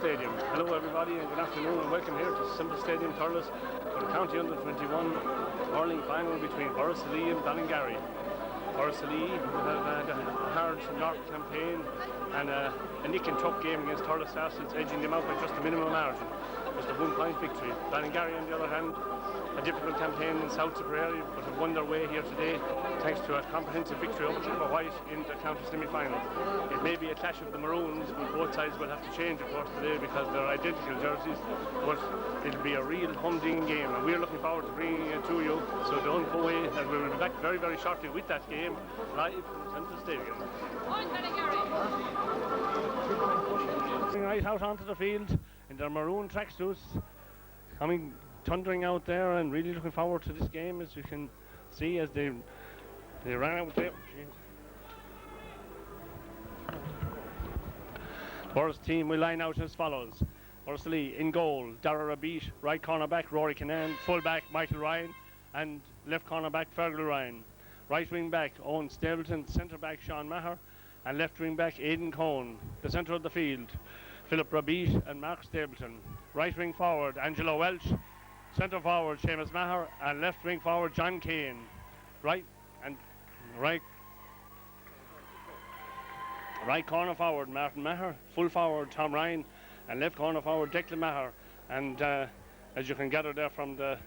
Stadium. Hello everybody and good afternoon and welcome here to Simple Stadium, Thurles for the County Under-21 hurling final between Borris-Ileigh and Ballingarry. Borris-Ileigh have had a hard North campaign and a nick and tuck game against Thurles Castles, edging them out by just a minimum margin. Just a 1-point victory. Ballingarry on the other hand, a difficult campaign in South Tipperary, but have won their way here today thanks to a comprehensive victory over Chipper White in the county semi-final. It may be a clash of the Maroons, but both sides will have to change of course today because they're identical jerseys, but it'll be a real humdinger game and we're looking forward to bringing it to you, so don't go away and we'll be back very, very shortly with that game live from Central Stadium. Right out onto the field in their maroon tracksuits, coming thundering out there and really looking forward to this game, as you can see as they ran out there. Borris team will line out as follows. Borris-Ileigh in goal, Dara Rabit, right corner back Rory Cannan, full back Michael Ryan and left corner back Fergal Ryan. Right wing back Owen Stapleton, centre back Sean Maher and left wing back Aidan Cohn. The centre of the field, Philip Rabit and Mark Stapleton. Right wing forward Angelo Welch, centre forward Seamus Maher and left wing forward John Kane. Right corner forward Martin Maher, full forward Tom Ryan and left corner forward Declan Maher. And as you can gather there from the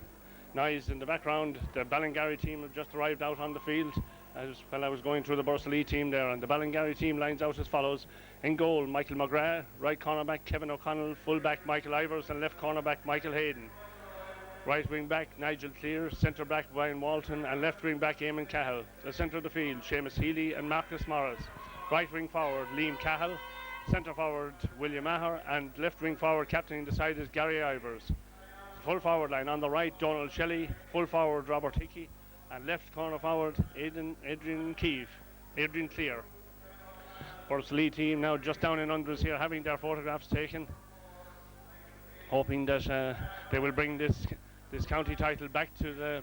noise in the background, the Ballingarry team have just arrived out on the field as well. I was going through the Borris-Ileigh team there, and the Ballingarry team lines out as follows. In goal Michael McGrath, right corner back Kevin O'Connell, full back Michael Ivers and left corner back Michael Hayden. Right wing back Nigel Clear, centre back Brian Walton and left wing back Eamon Cahill. The centre of the field Seamus Healy and Marcus Morris. Right wing forward Liam Cahill, centre forward William Maher and left wing forward captaining the side is Gary Ivers. Full forward line on the right Donald Shelley, full forward Robert Hickey and left corner forward Adrian Clear. Borris-Ileigh team now just down in unders here having their photographs taken, hoping that they will bring this county title back to the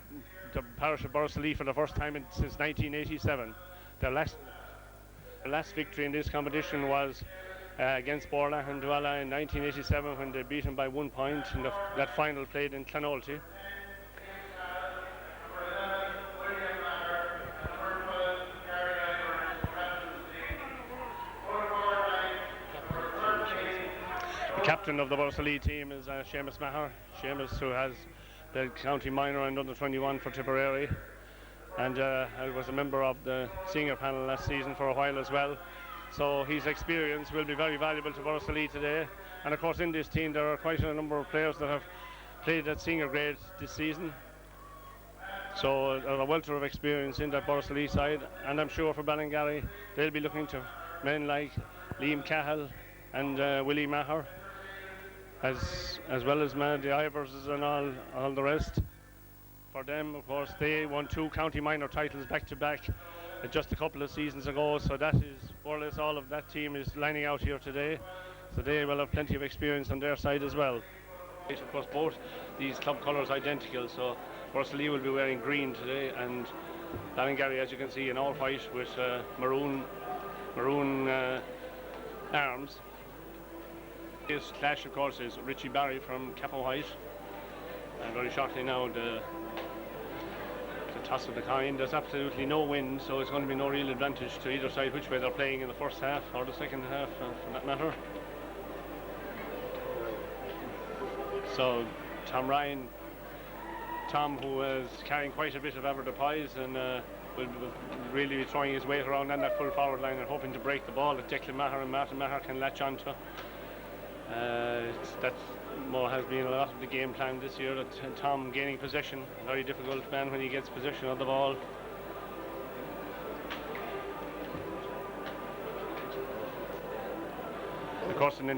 parish of Borris-Ileigh for the first time since 1987. The last victory in this competition was against Borla and Duala in 1987 when they beat him by 1 point in that final played in Clonolty. The captain of the Borris-Ileigh team is Seamus Maher. Seamus, who has the county minor and under-21 for Tipperary, and I was a member of the senior panel last season for a while as well. So his experience will be very valuable to Borris-Ileigh today. And of course in this team there are quite a number of players that have played at senior grade this season. So a welter of experience in that Borris-Ileigh side. And I'm sure for Ballingarry they'll be looking to men like Liam Cahill and Willie Maher, as well as the Ivers and all the rest. For them, of course, they won 2 county minor titles back to back just a couple of seasons ago, so that is more or less all of that team is lining out here today, so they will have plenty of experience on their side as well. Of course both these club colours identical, so Borris-Ileigh will be wearing green today and Ballingarry, as you can see, in all white with maroon arms. This clash of course is Richie Barry from Capo White, and very shortly now the toss of the coin. There's absolutely no wind, so it's going to be no real advantage to either side which way they're playing in the first half or the second half for that matter. So Tom Ryan, who is carrying quite a bit of average and will really be throwing his weight around on that full forward line and hoping to break the ball that Declan Maher and Martin Maher can latch onto. That has been a lot of the game plan this year, that Tom gaining possession, a very difficult man when he gets possession of the ball. Of course an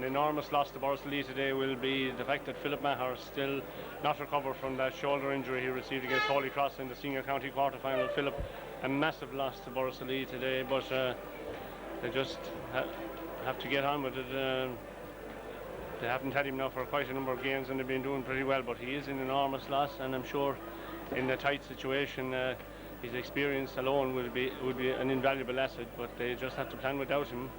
enormous loss to Borris-Ileigh today will be the fact that Philip Maher still not recovered from that shoulder injury he received against Holy Cross in the senior county quarter-final. Philip, a massive loss to Borris-Ileigh today, but they just have to get on with it. They haven't had him now for quite a number of games and they've been doing pretty well, but he is an enormous loss, and I'm sure in a tight situation his experience alone would be an invaluable asset, but they just have to plan without him.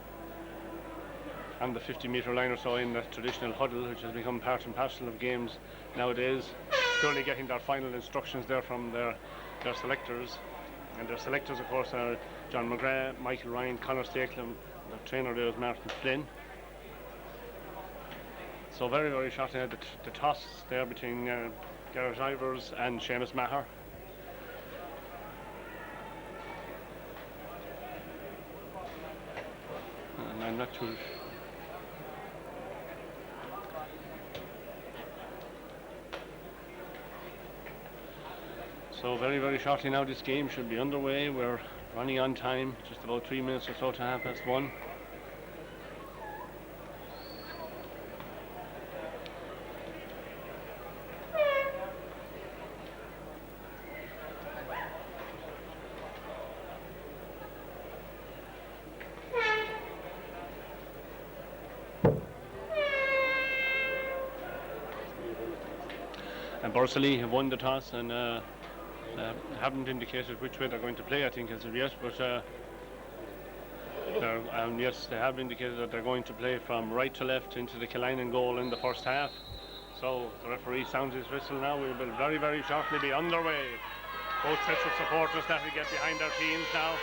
on the 50-metre line or so in the traditional huddle, which has become part and parcel of games nowadays, purely getting their final instructions there from their selectors. And their selectors, of course, are John McGrath, Michael Ryan, Conor Stakelum. The trainer there is Martin Flynn. So very, very short the toss there between Gareth Ivers and Seamus Maher. And I'm not too... So very, very shortly now this game should be underway. We're running on time, just about 3 minutes or so to 1:30. And Borris-Ileigh have won the toss and haven't indicated which way they're going to play, I think, as of yet, but yes, they have indicated that they're going to play from right to left into the Killiney goal in the first half. So the referee sounds his whistle now. We will very, very shortly be underway. Both sets of supporters starting to get behind their teams now.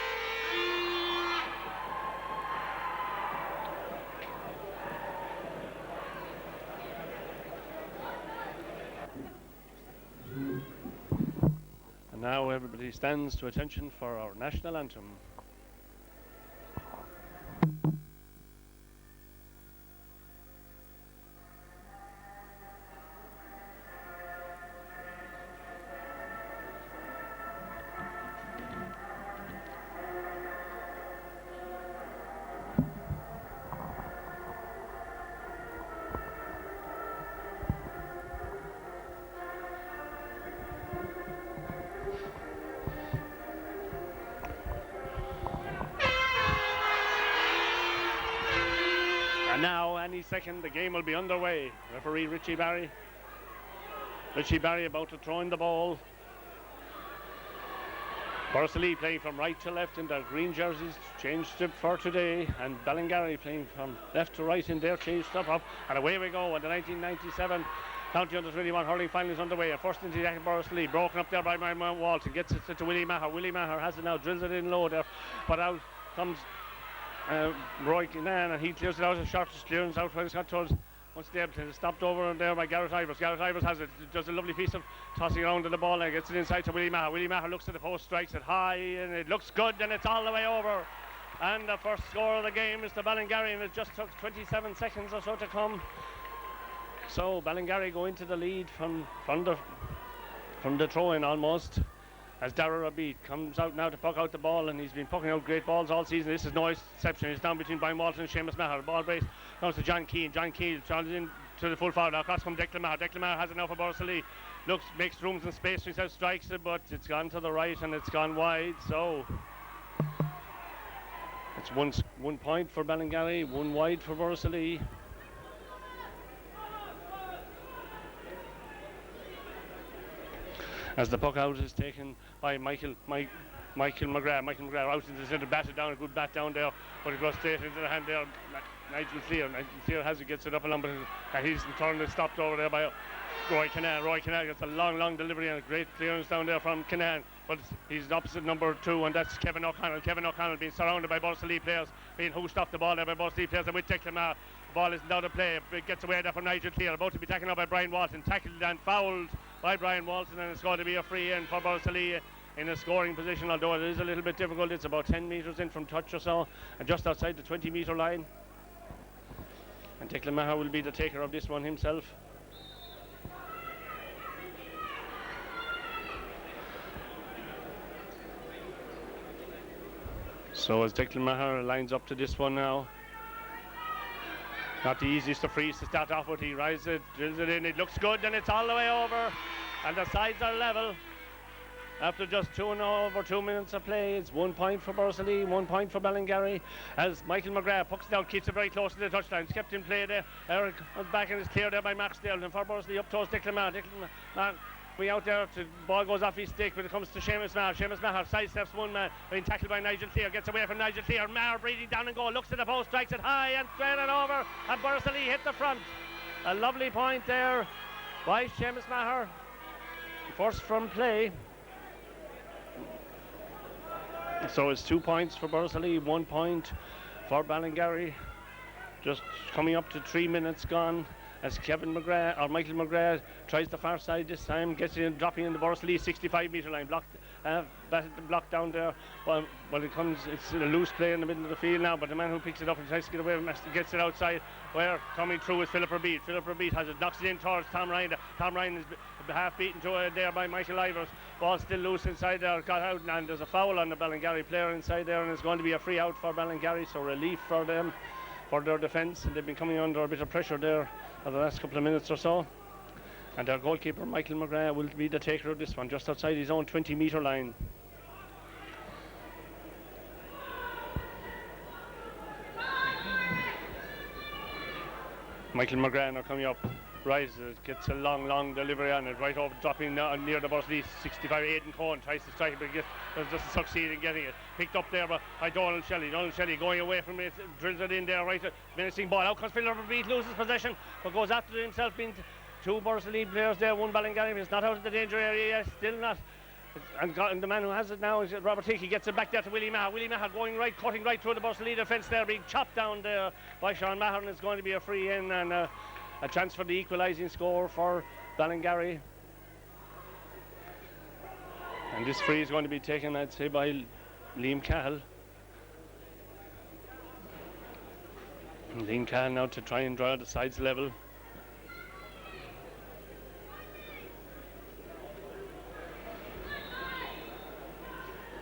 And now everybody stands to attention for our national anthem. And now, any second, the game will be underway. Referee Richie Barry. Richie Barry about to throw in the ball. Borris-Ileigh playing from right to left in their green jerseys, changed it for today. And Ballingarry playing from left to right in their changed stuff up. And away we go. And the 1997 County Under-21 hurling final is underway. A first into the attack, Borris-Ileigh, broken up there by Mount Walton. Gets it to Willie Maher. Willie Maher has it now, drills it in low there. But out comes Roy Kinnan, and he clears it out as shortest clearance out when it's got towards once the Everton is stopped over there by Gareth Ivers. Gareth Ivers has it, does a lovely piece of tossing around to the ball and gets it inside to Willie Maher. Willie Maher looks at the post, strikes it high, and it looks good, and it's all the way over. And the first score of the game is to Ballingarry, and it just took 27 seconds or so to come. So Ballingarry go into the lead from the throw-in almost. As Darragh Rabid comes out now to puck out the ball, and he's been pucking out great balls all season. This is no exception. It's down between Brian Walton and Seamus Maher. The ball brace comes to John Keane. John Keane tries in to the full forward. Now across from Declan Maher. Declan Maher has it now for Borris-Ileigh. Looks, makes rooms and space for himself, strikes it, but it's gone to the right and it's gone wide. So it's 1 point for Ballingarry, 1 wide for Borris-Ileigh. As the puck out is taken by Michael McGrath. Michael McGrath out into the centre, batted down, a good bat down there, but it goes straight into the hand there. Nigel Clear has it, gets it up along, but he's turned stopped over there by Roy Kinnan. Roy Kinnan gets a long delivery and a great clearance down there from Kinnan, but he's opposite number 2, and that's Kevin O'Connell. Kevin O'Connell being surrounded by Borris-Ileigh players, being hoosed off the ball there by Borris-Ileigh players, and with Declan Maher, the ball isn't out of play. It gets away there from Nigel Clear, about to be taken up by Brian Walton, tackled and fouled by Brian Walton, and it's going to be a free in for Borris-Ileigh in a scoring position, although it is a little bit difficult. It's about 10 metres in from touch or so, and just outside the 20-metre line. And Declan Maher will be the taker of this one himself. So as Declan Maher lines up to this one now, not the easiest of frees to start off with. He rises it, drills it in, it looks good, and it's all the way over, and the sides are level. After just over 2 minutes of play, it's 1 point for Borris-Ileigh, 1 point for Ballingarry, as Michael McGrath pucks it down, keeps it very close to the touchline. It's kept in play there. Eric was back and is cleared there by Mark Dale, and for Borris-Ileigh up towards Declan Maher. Declan Maher Coming out there, ball goes off his stick, but it comes to Seamus Maher. Seamus Maher sidesteps one man, being tackled by Nigel Clear, gets away from Nigel Clear. Maher breathing down and goal, looks at the post, strikes it high and straight it over, and Borris-Ileigh hit the front. A lovely point there by Seamus Maher. First from play. So it's 2 points for Borris-Ileigh, 1 point for Ballingarry. Just coming up to 3 minutes gone as Michael McGrath tries the far side this time, gets in, dropping in the Borris-Ileigh 65-metre line, blocked down there. Well, it's a loose play in the middle of the field now, but the man who picks it up and tries to get away from it gets it outside, where coming through is Philip Rebeat. Philip Rebeat has it, knocks it in towards Tom Ryan. Tom Ryan is half beaten to it there by Michael Ivers. Ball still loose inside there, got out, and there's a foul on the Ballingarry player inside there, and it's going to be a free out for Ballingarry, so relief for them, for their defence, and they've been coming under a bit of pressure there for the last couple of minutes or so. And their goalkeeper Michael McGrath will be the taker of this one, just outside his own 20-metre line. Michael McGrath now coming up, rises, gets a long delivery on it, right over, dropping near the Borris-Ileigh 65. Aidan Cohen tries to strike it, but doesn't succeed in getting it. Picked up there by Donald Shelley. Donald Shelley going away from it, drills it in there, right, menacing ball. Out comes Philip Rebeat, loses possession, but goes after it himself, being two Borris-Ileigh players there, one Ballingarry. It's not out of the danger area yet, still not. And the man who has it now is Robert Hickey, gets it back there to Willie Maher. Willie Maher going right, cutting right through the Borris-Ileigh defence there, being chopped down there by Sean Maher, and it's going to be a free in and a chance for the equalising score for Ballingarry. And this free is going to be taken, I'd say, by Liam Cahill. And Liam Cahill now to try and draw the sides level.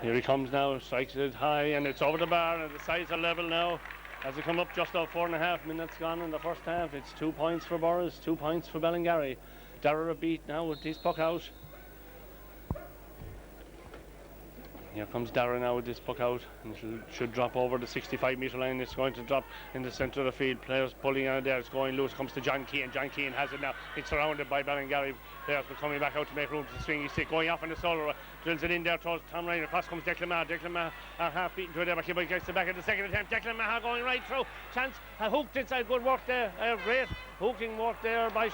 Here he comes now, strikes it high, and it's over the bar, and the sides are level now. As they come up, just over 4.5 minutes gone in the first half. It's 2 points for Borris, 2 points for Ballingarry. Dara Rebeat now with this puck out. Here comes Dara now with this puck out, and it should drop over the 65-metre line. It's going to drop in the centre of the field. Players pulling on it there. It's going loose. Comes to John Keane. John Keane has it now. It's surrounded by Ballingarry players, but coming back out to make room to swing his stick. Going off on the solar, drills it in there towards Tom Ryan. Across comes Declan Maher. Declan Maher half beaten to it there, but he gets it back at the second attempt. Declan Maher going right through. Chance hooked inside. Good work there. Great hooking work there by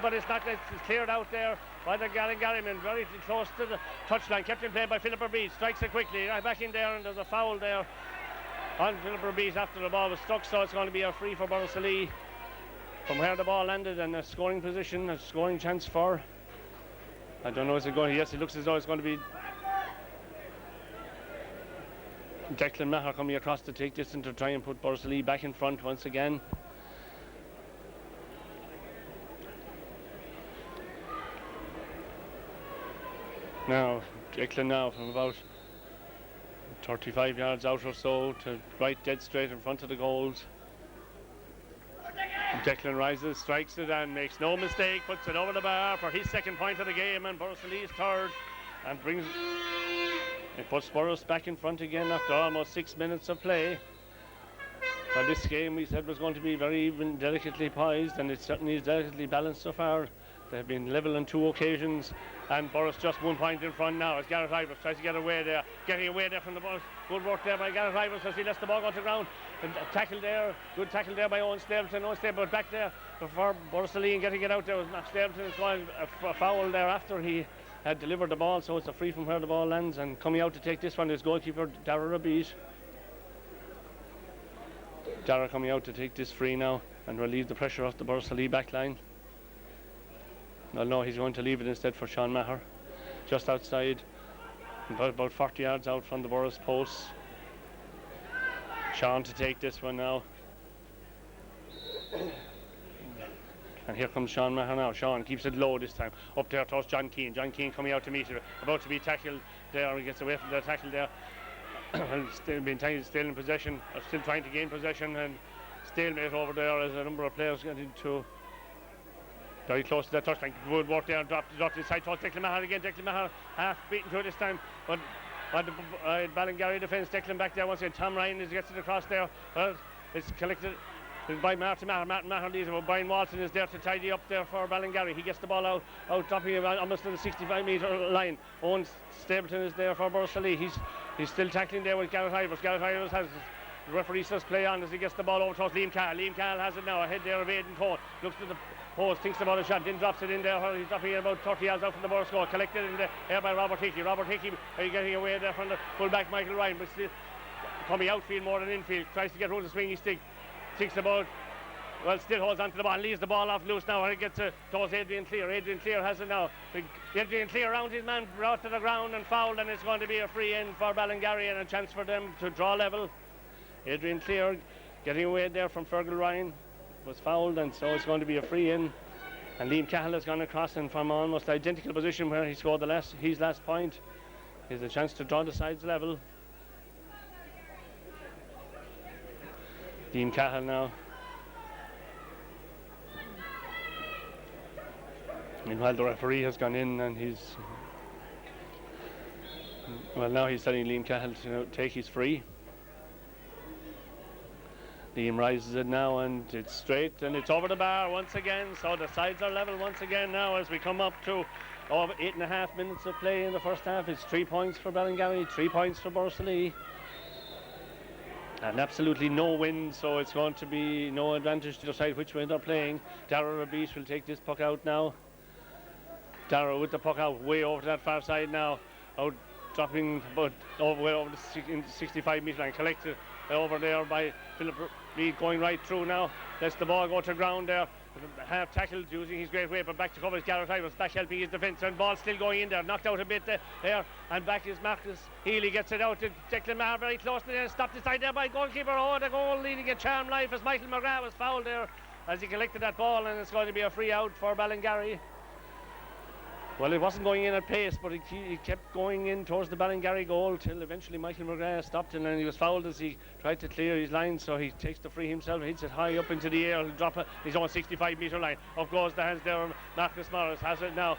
but it's not. It's cleared out there by the Ballingarry men, very close to the touchline. Kept in play by Philip Rebeat. Strikes it quickly. Right back in there, and there's a foul there on Philip Rebeat after the ball was struck, so it's going to be a free for Borris-Ileigh from where the ball landed, and a scoring position, a scoring chance for, I don't know, is it going, yes, it looks as though it's going to be Declan Maher coming across to take this and to try and put Borris-Ileigh back in front once again. Now, Declan now from about 35 yards out or so to right dead straight in front of the goals. Declan rises, strikes it and makes no mistake, puts it over the bar for his second point of the game, and Borris-Ileigh's third, and it puts Borris back in front again after almost 6 minutes of play. Well, this game we said was going to be very even, delicately poised, and it certainly is delicately balanced so far. They have been level on 2 occasions, and Borris just 1 point in front now as Gareth Ivers tries to get away there, getting away there from the ball. Good work there by Gareth Ivers as he lets the ball go to the ground. And a tackle there, good tackle there by Owen Stapleton. Owen Stapleton back there before Borris-Ileigh and getting it out there was Matt Stapleton. It's going a foul there after he had delivered the ball, so it's a free from where the ball lands. And coming out to take this one is goalkeeper Dara Rebeat. Dara coming out to take this free now and relieve the pressure off the Borris-Ileigh back line. Well, no, he's going to leave it instead for Sean Maher, just outside, about 40 yards out from the Borris posts. Sean to take this one now. And here comes Sean Maher now. Sean keeps it low this time. Up there towards John Keane. John Keane coming out to meet it. About to be tackled there. He gets away from the tackle there. Still in possession, or still trying to gain possession, and stalemate over there as a number of players get into very close to that touchline. Good work there and dropped inside towards Declan Maher again. Declan Maher half beaten to it this time, but the Ballingarry defence, Declan back there once again. Tom Ryan gets it across there. Well, it's collected by Martin Maher. Martin Maher leads, but Brian Walton is there to tidy up there for Ballingarry. He gets the ball out dropping almost to the 65-metre line. Owen Stapleton is there for Borris-Ileigh. He's still tackling there with Gareth Ivers. Gareth Ivers has the referee says play on as he gets the ball over towards Liam Cahill. Liam Cahill has it now ahead there of Aidan Cole. Looks to the post, thinks about a shot, then drops it in there. He's dropping it about 30 yards out from the Borris goal. Collected in the air by Robert Hickey. Robert Hickey getting away there from the full-back Michael Ryan, but still coming outfield more than infield. Tries to get hold of the swingy stick. Thinks about, well, still holds onto the ball, leaves the ball off loose now, and it gets towards Adrian Clear. Adrian Clear has it now. Adrian Clear around his man, brought to the ground and fouled, and it's going to be a free in for Ballingarry and a chance for them to draw level. Adrian Clear getting away there from Fergal Ryan was fouled, and so it's going to be a free in. And Liam Cahill has gone across, and from almost identical position where he scored his last point is a chance to draw the sides level. Liam Cahill now. Meanwhile, the referee has gone in, and now he's telling Liam Cahill to take his free. Liam rises it now, and it's straight, and it's over the bar once again. So the sides are level once again now as we come up to 8.5 minutes of play in the first half. It's 3 points for Ballingarry, 3 points for Borris-Ileigh. And absolutely no wind, so it's going to be no advantage to decide which way they're playing. Darragh Rabish will take this puck out now. Darragh with the puck out way over to that far side now. Out dropping but way over the 65-metre line. Collected over there by Philip Reid going right through now. Lets the ball go to ground there. Half tackled using his great weight, but back to cover is Gareth Ivers, back helping his defence, and ball still going in there, knocked out a bit there, and back is Marcus Healy, gets it out to Declan Maher very close to there, stopped inside there by goalkeeper. Oh, the goal leading a charm life as Michael McGrath was fouled there as he collected that ball, and it's going to be a free out for Ballingarry. Well, it wasn't going in at pace, but he kept going in towards the Ballingarry goal till eventually Michael McGrath stopped, and then he was fouled as he tried to clear his line, so he takes the free himself, hits it high up into the air, he'll drop his own 65-metre line. Up goes the hands there, Marcus Morris has it now.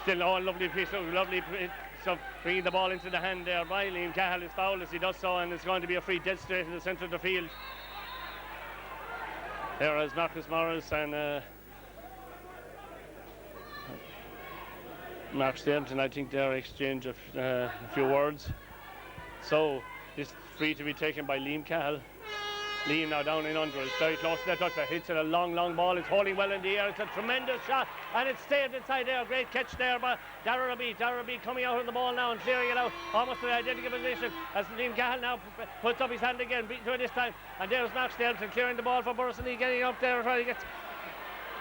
Still, lovely piece of bringing the ball into the hand there by Liam Cahill is fouled as he does so, and it's going to be a free dead straight in the centre of the field. There is Marcus Morris and Mark Stapleton, I think they'll exchange a few words. So this free to be taken by Liam Cahill. Liam now down in under, it's very close to that touchdown, hits it a long ball, it's holding well in the air, it's a tremendous shot, and it's stayed inside there. Great catch there by Darragh Rabish coming out of the ball now and clearing it out almost in identical position as Liam Cahill now puts up his hand again, beaten to it this time, and there's Mark Stapleton clearing the ball for Borris-Ileigh, getting up there trying to get.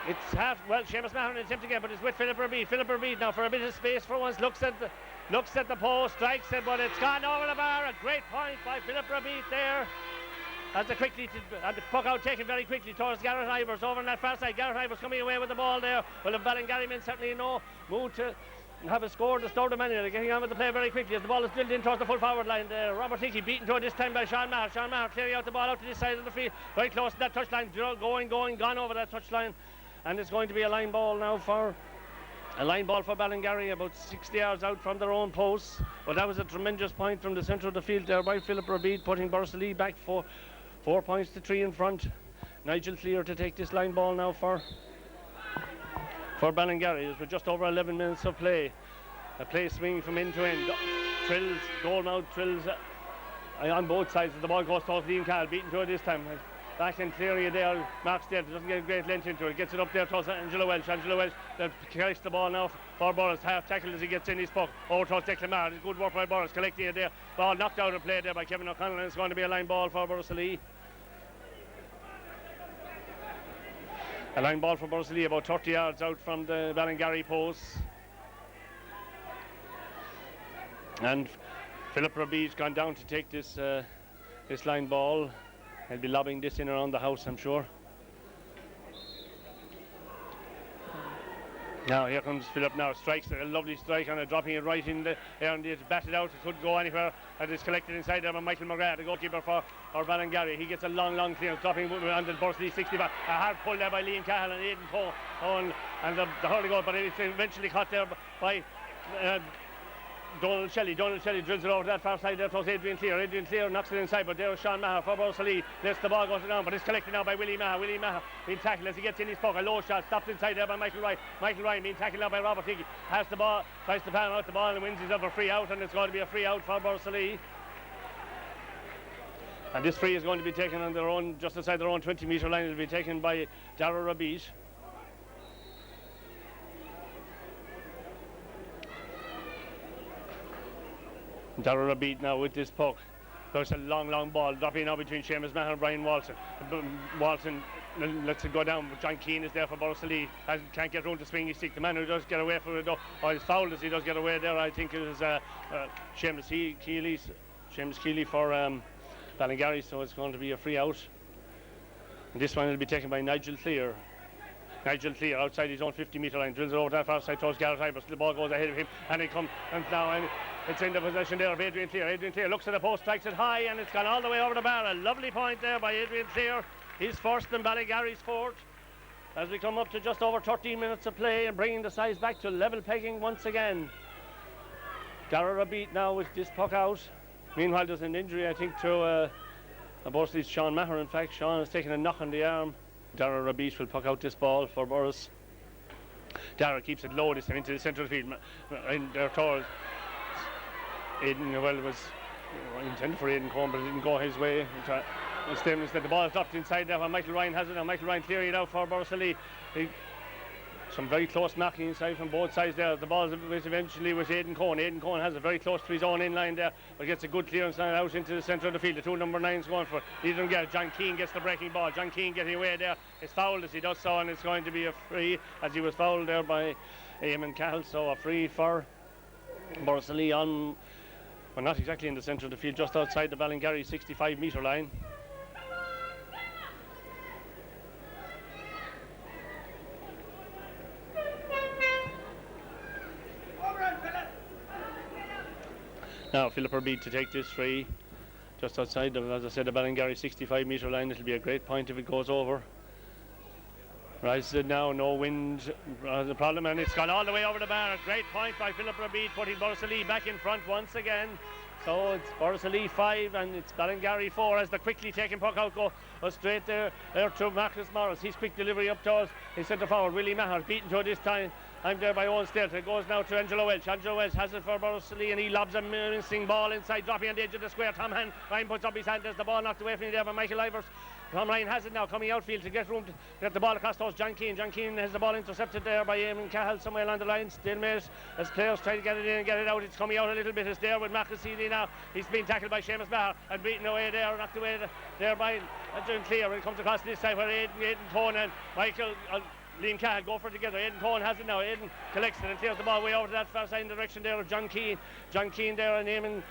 It's half, well, Seamus Mahon attempt again, but it's with Philip Rabish. Philip Rabish now for a bit of space for once, looks at the post, strikes it, but it's gone over the bar. A great point by Philip Rabish there. As the puck out taken very quickly towards Gareth Ivers over on that far side. Gareth Ivers coming away with the ball there. Well, the Ballingarry men certainly no mood to have a score to start the man. They're getting on with the play very quickly as the ball is drilled in towards the full forward line there. Robert Hickey beaten to it this time by Sean Maher. Sean Maher clearing out the ball out to this side of the field. Very close to that touchline, gone over that touchline. And it's going to be a line ball now for Ballingarry, about 60 yards out from their own posts. But that was a tremendous point from the centre of the field there by Philip Rabish, putting Borris-Ileigh back 4 points to 3 in front. Nigel Clear to take this line ball now for Ballingarry. As we're just over 11 minutes of play. A play swinging from end to end. Trills, goal mouth trills on both sides. The ball goes towards Liam Cahill, beaten to it this time. Back and clearing it there, Mark Stapleton doesn't get a great length into it, gets it up there towards Angelo Welsh. Angelo Welsh carries the ball now for Borris, half tackled as he gets in his puck over towards Declan Maher. Good work by Borris, collecting it there, ball knocked out of play there by Kevin O'Connell, and it's going to be a line ball for Borris-Ileigh. A line ball for Borris-Ileigh about 30 yards out from the Ballingarry posts. And Philip Rabish gone down to take this line ball. He'll be lobbing this in around the house, I'm sure. Now here comes Philip now, strikes a lovely strike on it, dropping it right in the air, and it's batted out, it couldn't go anywhere, and it's collected inside there by Michael McGrath, the goalkeeper for Ballingarry. He gets a long clearance, dropping on the Borris-Ileigh 65. A hard pull there by Liam Cahill and Aidan Cole, and the hurling goal, but it's eventually caught there by Donald Shelley drills it over that far side there towards Adrian Clear knocks it inside, but there is Sean Maher for Borris-Ileigh. Lets the ball go down, but it's collected now by Willie Maher. Being tackled as he gets in his puck. A low shot stopped inside there by Michael Ryan being tackled now by Robert Hickey. Has the ball, tries to pan out the ball and wins his over free out, and it's going to be a free out for Borris-Ileigh. And this free is going to be taken on their own, just outside their own 20-metre line. It will be taken by Darragh Rabit. Darragh Rabit now with this puck. There's a long ball dropping now between Seamus Maher and Brian Walton. Walton lets it go down, but John Keane is there for Borris-Ileigh. Can't get room to swing his stick. The man who does get away from it, or is fouled as he does get away there, I think it was Seamus Keeley for Ballingarry, so it's going to be a free out. And this one will be taken by Nigel Clear. Outside his own 50-metre line, drills it over that far side towards Gareth Ibers. The ball goes ahead of him, and it comes, and now it's in the possession there of Adrian Clear. Looks at the post, strikes it high, and it's gone all the way over the bar. A lovely point there by Adrian Clear. His first and Ballingarry's fourth. As we come up to just over 13 minutes of play and bringing the size back to level pegging once again. Darragh Rabit now with this puck out. Meanwhile, there's an injury, I think, to Borris-Ileigh's Sean Maher. In fact, Sean has taken a knock on the arm. Darragh Rabit will puck out this ball for Borris. Darragh keeps it low this time into the centre of the field. And they're told Aidan, well, it was intended for Aidan Cohn, but it didn't go his way. Instead, the ball is dropped inside there. Michael Ryan has it now. Michael Ryan clearing it out for Borris-Ileigh. Some very close knocking inside from both sides there. The ball is eventually with Aidan Cohn. Aidan Cohn has it very close to his own in-line there, but gets a good clearance out into the centre of the field. The two number 9s going for it. Neither of them get it. John Keane gets the breaking ball. John Keane getting away there. It's fouled as he does so, and it's going to be a free as he was fouled there by Eamon Cahill. So a free for Borris-Ileigh on, well, not exactly in the centre of the field, just outside the Ballingarry 65-metre line. Now Philip Rabit to take this free just outside, as I said, the Ballingarry 65-metre line. It'll be a great point if it goes over. Rises it now, no wind, the problem, and it's gone all the way over the bar. A great point by Philip Rabit, putting Borris-Ileigh back in front once again. So it's Borris-Ileigh 5 and it's Ballingarry 4 as the quickly taken puck out goes straight there to Marcus Morris. His quick delivery up towards his centre forward, Willie Maher, beaten to it this time. I'm there by Owen Stilton. It goes now to Angelo Welch. Angelo Welch has it for Borris-Ileigh and he lobs a missing ball inside, dropping on the edge of the square. Ryan puts up his hand. There's the ball knocked away from him there by Michael Ivers. Tom Ryan has it now, coming outfield to get room to get the ball across towards John Keane. John Keane has the ball intercepted there by Eamon Cahill somewhere along the line. Stalemate as players try to get it in and get it out. It's coming out a little bit. It's there with Marcus Seeley now. He's been tackled by Seamus Maher and beaten away there, knocked away there by John Clear. When it comes across this side where Aidan Cohn and Michael Liam Cahill go for it together. Aidan Cohn has it now. Aidan collects it and clears the ball way over to that far side in the direction there of John Keane. John Keane there and Eamon,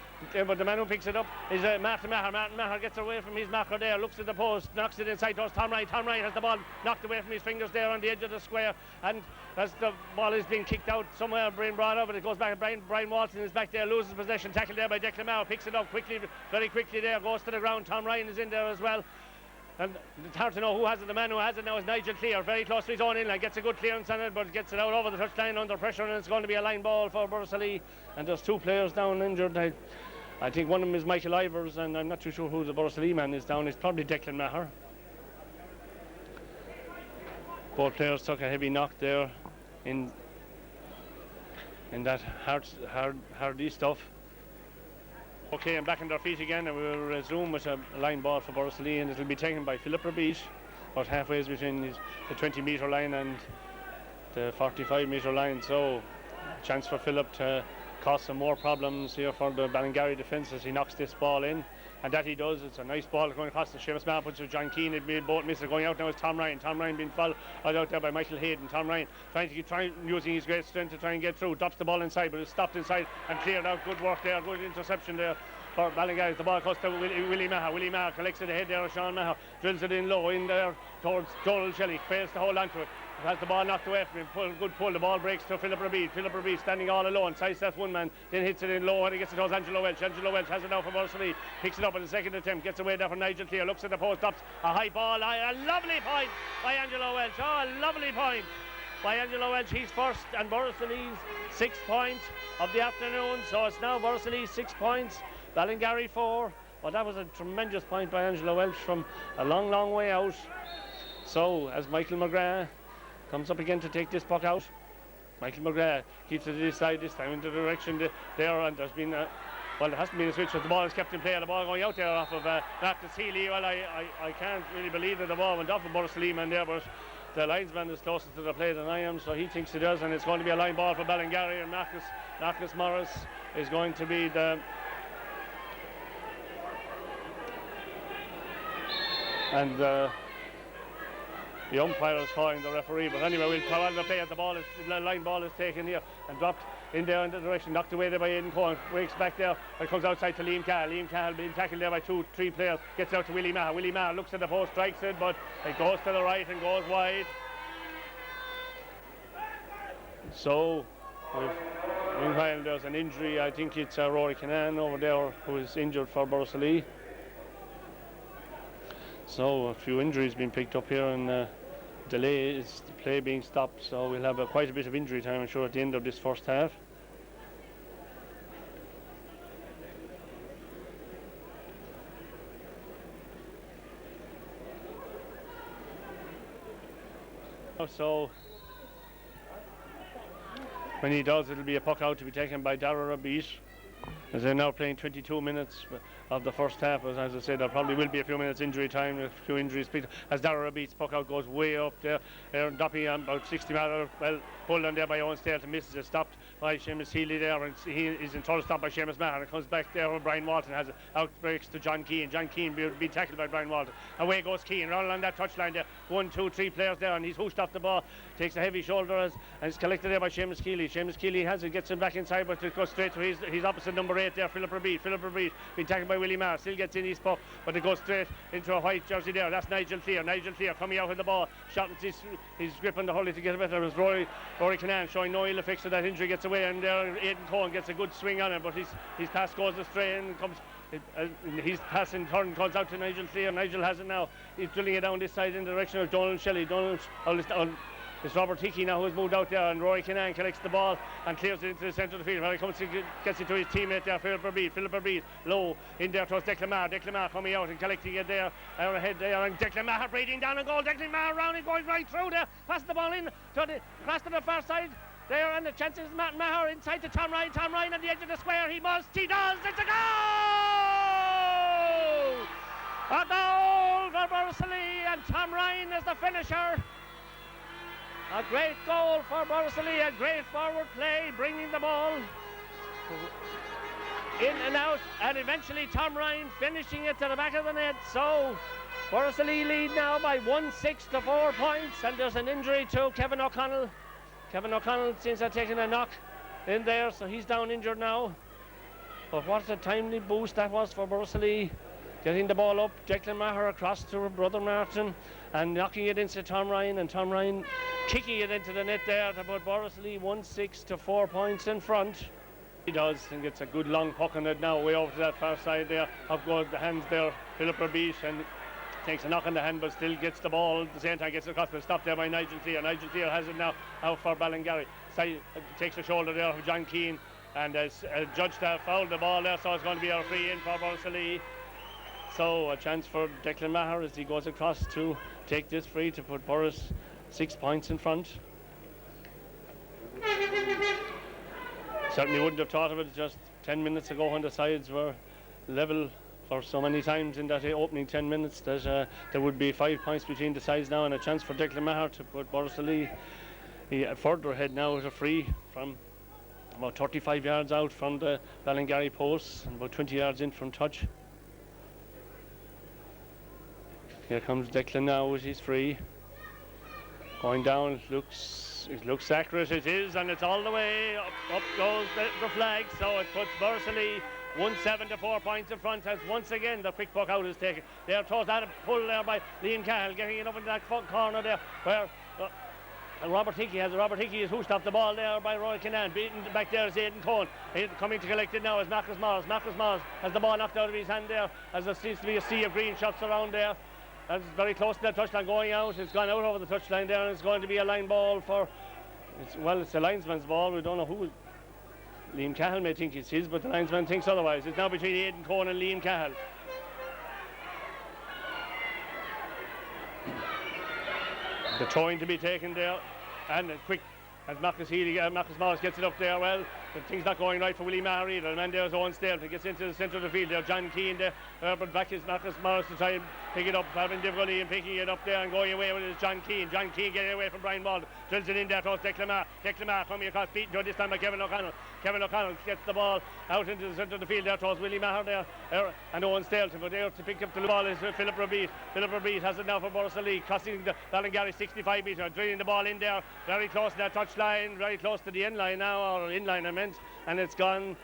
but the man who picks it up is Martin Maher. Martin Maher gets away from his marker there, looks at the post, knocks it inside towards Tom Ryan. Tom Ryan has the ball knocked away from his fingers there on the edge of the square, and as the ball is being kicked out somewhere, being brought over, it goes back. Brian Walton is back there, loses possession, tackled there by Declan Maher, picks it up quickly, very quickly there, goes to the ground. Tom Ryan is in there as well. And it's hard to know who has it. The man who has it now is Nigel Clear, very close to his own inline, gets a good clearance on it, but gets it out over the touchline under pressure, and it's going to be a line ball for Borris-Ileigh. And there's two players down injured. I think one of them is Michael Ivers, and I'm not too sure who the Borris-Ileigh man is down. It's probably Declan Maher. Both players took a heavy knock there in that hardy stuff. Okay, and back on their feet again, and we'll resume with a line ball for Borris-Ileigh, and it'll be taken by Philip Rabit, about halfway between the 20-metre line and the 45-metre line. So, chance for Philip to cause some more problems here for the Ballingarry defence as he knocks this ball in, and that he does. It's a nice ball going across the Seamus Maher, puts it to John Keane. It both misses. Going out now is Tom Ryan. Tom Ryan being fouled out there by Michael Hayden. Tom Ryan trying using his great strength to try and get through. Drops the ball inside, but it's stopped inside and cleared out. Good work there. Good interception there for Ballingarry. The ball goes to Willie Maher. Willie Maher collects it ahead there of Sean Maher. Drills it in low in there towards Donald Shelley. Fails to hold on to it. Has the ball knocked away from him. Good pull. The ball breaks to Philip Rabit. Philip Rabit standing all alone. Sidesteps one man. Then hits it in low and he gets it towards Angelo Welch. Angelo Welch has it now for Borris-Ileigh. Picks it up in the second attempt. Gets away there from Nigel Clear. Looks at the post. Stops. A high ball. A lovely point by Angelo Welch. Oh, a lovely point. by Angelo Welch. He's first, and Borris-Ileigh's 6 points of the afternoon. So it's now Borris-Ileigh 6 points, Ballingarry 4. Well, that was a tremendous point by Angelo Welch from a long, long way out. So as Michael McGrath comes up again to take this puck out, Michael McGrath keeps it to this side, this time into the direction there, and there's been a, well, there hasn't been a switch, but the ball is kept in play, and the ball going out there off of Borris-Ileigh. Well, I can't really believe that the ball went off of Borris-Ileigh man there, but the linesman is closer to the play than I am, so he thinks it does, and it's going to be a line ball for Ballingarry, and Marcus Morris is going to be the the umpire is calling the referee, but anyway, we'll call the play as the line ball is taken here and dropped in there in the direction, knocked away there by Aidan Cohen, breaks back there, and comes outside to Liam Cahill. Liam Cahill being tackled there by 2-3 players, gets out to Willie Maher. Willie Maher looks at the post, strikes it, but it goes to the right and goes wide. So, meanwhile, there's an injury. I think it's Rory Kinane over there who is injured for Borris-Ileigh. So a few injuries being picked up here, and delay is the play being stopped, so we'll have quite a bit of injury time, I'm sure, at the end of this first half. So when he does, it'll be a puck out to be taken by Dara Rabit, as they're now playing 22 minutes of the first half. As I said, there probably will be a few minutes injury time, a few injuries picked up, as Dara Rabit's puck out goes way up there. Doppy about 60 metres, well, pulled on there by Owen Stale to misses it, stopped by Seamus Healy there, and he is in total stop by Seamus Maher, and it comes back there where Brian Walton has it, outbreaks to John Keane. John Keane be tackled by Brian Walton. Away goes Keane, right along that touchline there, 1, 2, 3 players there, and he's hooshed off the ball, takes a heavy shoulder and it's collected there by Seamus Keeley. Seamus Keeley has it, gets him back inside, but it goes straight to his opposite number 8 there, Philip Rabit. Philip Rabit being tackled by Willie Maher, still gets in his puck, but it goes straight into a white jersey there. That's Nigel Clear. Nigel Clear coming out with the ball, shot his grip on the hurley to get a better. As Rory Kinane showing no ill effects of that injury, gets away, and there Aidan Cohen gets a good swing on him, but his pass goes astray and comes. His pass in turn comes out to Nigel Clear. Nigel has it now. He's drilling it down this side in the direction of Donald Shelley. It's Robert Hickey now who has moved out there, and Rory Kinane collects the ball and clears it into the centre of the field. Well, he gets it to his teammate there, Philip Rabit. Low in there towards Declan Maher. Declan Maher coming out and collecting it there, out ahead there, and Declan Maher breathing down and goal. Declan Maher round and going right through there, passing the ball in across to the far side there, and the chances Matt Maher inside to Tom Ryan. Tom Ryan on the edge of the square. He does. It's a goal! A goal for Borris-Ileigh, and Tom Ryan is the finisher. A great goal for Borris-Ileigh, a great forward play, bringing the ball in and out, and eventually Tom Ryan finishing it to the back of the net. So Borris-Ileigh lead now by 1-6 to 4 points, and there's an injury to Kevin O'Connell. Kevin O'Connell seems to have taken a knock in there, so he's down injured now. But what a timely boost that was for Borris-Ileigh, getting the ball up. Declan Maher across to brother Martin and knocking it into Tom Ryan, and Tom Ryan kicking it into the net there to put Borris-Ileigh 1-6 to 4 points in front. He does, and gets a good long puck on it now, way over to that far side there. Up goes the hands there, Philip Rabit, and takes a knock on the hand, but still gets the ball at the same time, gets it across, but stopped there by Nigel Clear. Nigel Clear has it now out for Ballingarry. Takes the shoulder there of John Keane, and as judge fouled the ball there, so it's going to be a free in for Borris-Ileigh. So a chance for Declan Maher as he goes across to take this free to put Borris 6 points in front. Certainly wouldn't have thought of it just 10 minutes ago when the sides were level for so many times in that opening 10 minutes that there would be 5 points between the sides now, and a chance for Declan Maher to put Borris-Ileigh further ahead now with a free from about 35 yards out from the Ballingarry posts and about 20 yards in from touch. Here comes Declan now with his free. Going down, it looks accurate, it is, and it's all the way up goes the flag, so it puts Borris-Ileigh 1-7 to 4 points in front, as once again the quick puck out is taken. There towards that pull there by Liam Cahill, getting it up in that corner there where Robert Hickey has it. Robert Hickey is hooshed off the ball there by Roy Kinane. Beaten back there is Aidan Cohen. Coming to collect it now is Marcus Morris. Marcus Morris has the ball knocked out of his hand there, as there seems to be a sea of green shots around there. That's very close to that touchline going out. It's gone out over the touchline there, and it's going to be a line ball for It's the linesman's ball. We don't know who. Liam Cahill may think it's his, but the linesman thinks otherwise. It's now between Aidan Cohen and Liam Cahill. The throwing to be taken there, and quick as Marcus Morris gets it up there. Well, the thing's not going right for Willie Maher either. The man there is Owen Stale. He gets into the centre of the field there. John Keane there, but back is Marcus Morris to try and pick it up, having difficulty in picking it up there and going away with it is John Keane. John Keane getting away from Brian Walden, drills it in there towards Declan Maher. Declan Maher coming across, beaten to this time by Kevin O'Connell. Kevin O'Connell gets the ball out into the centre of the field there towards Willie Maher there, and Owen Staleton. But there to pick up the ball is Philip Rabeat. Philip Rabeat has it now for Borris-Ileigh, crossing the Ballingarry 65 metre, drilling the ball in there, very close to that touch line, very close to the end line now, or in line I meant, and it's gone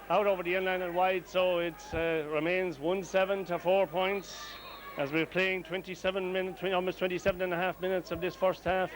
out over the end line and wide, so it remains 1-7 to 4 points as we're playing 27 minutes, almost 27 and a half minutes of this first half.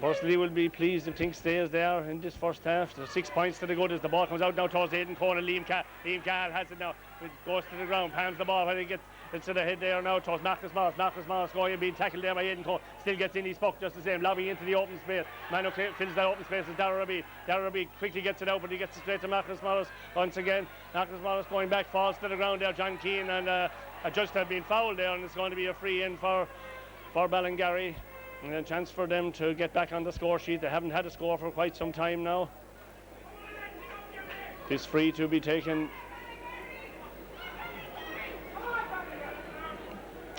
Borris-Ileigh will be pleased if things stays there in this first half. There's 6 points to the good as the ball comes out now towards Aidan Cohen and Liam Cahill. Liam Cahill has it now. It goes to the ground, pans the ball when he gets it to the head there now towards Marcus Morris. Marcus Morris going and being tackled there by Aidan Cohen. Still gets in his puck just the same, lobbing into the open space. Man who fills that open space is Darragh Rabeat. Darragh Rabeat quickly gets it out, but he gets it straight to Marcus Morris once again. Marcus Morris going back, falls to the ground there. John Keane and just have been fouled there, and it's going to be a free in for Ballingarry. And a chance for them to get back on the score sheet. They haven't had a score for quite some time now. This free to be taken.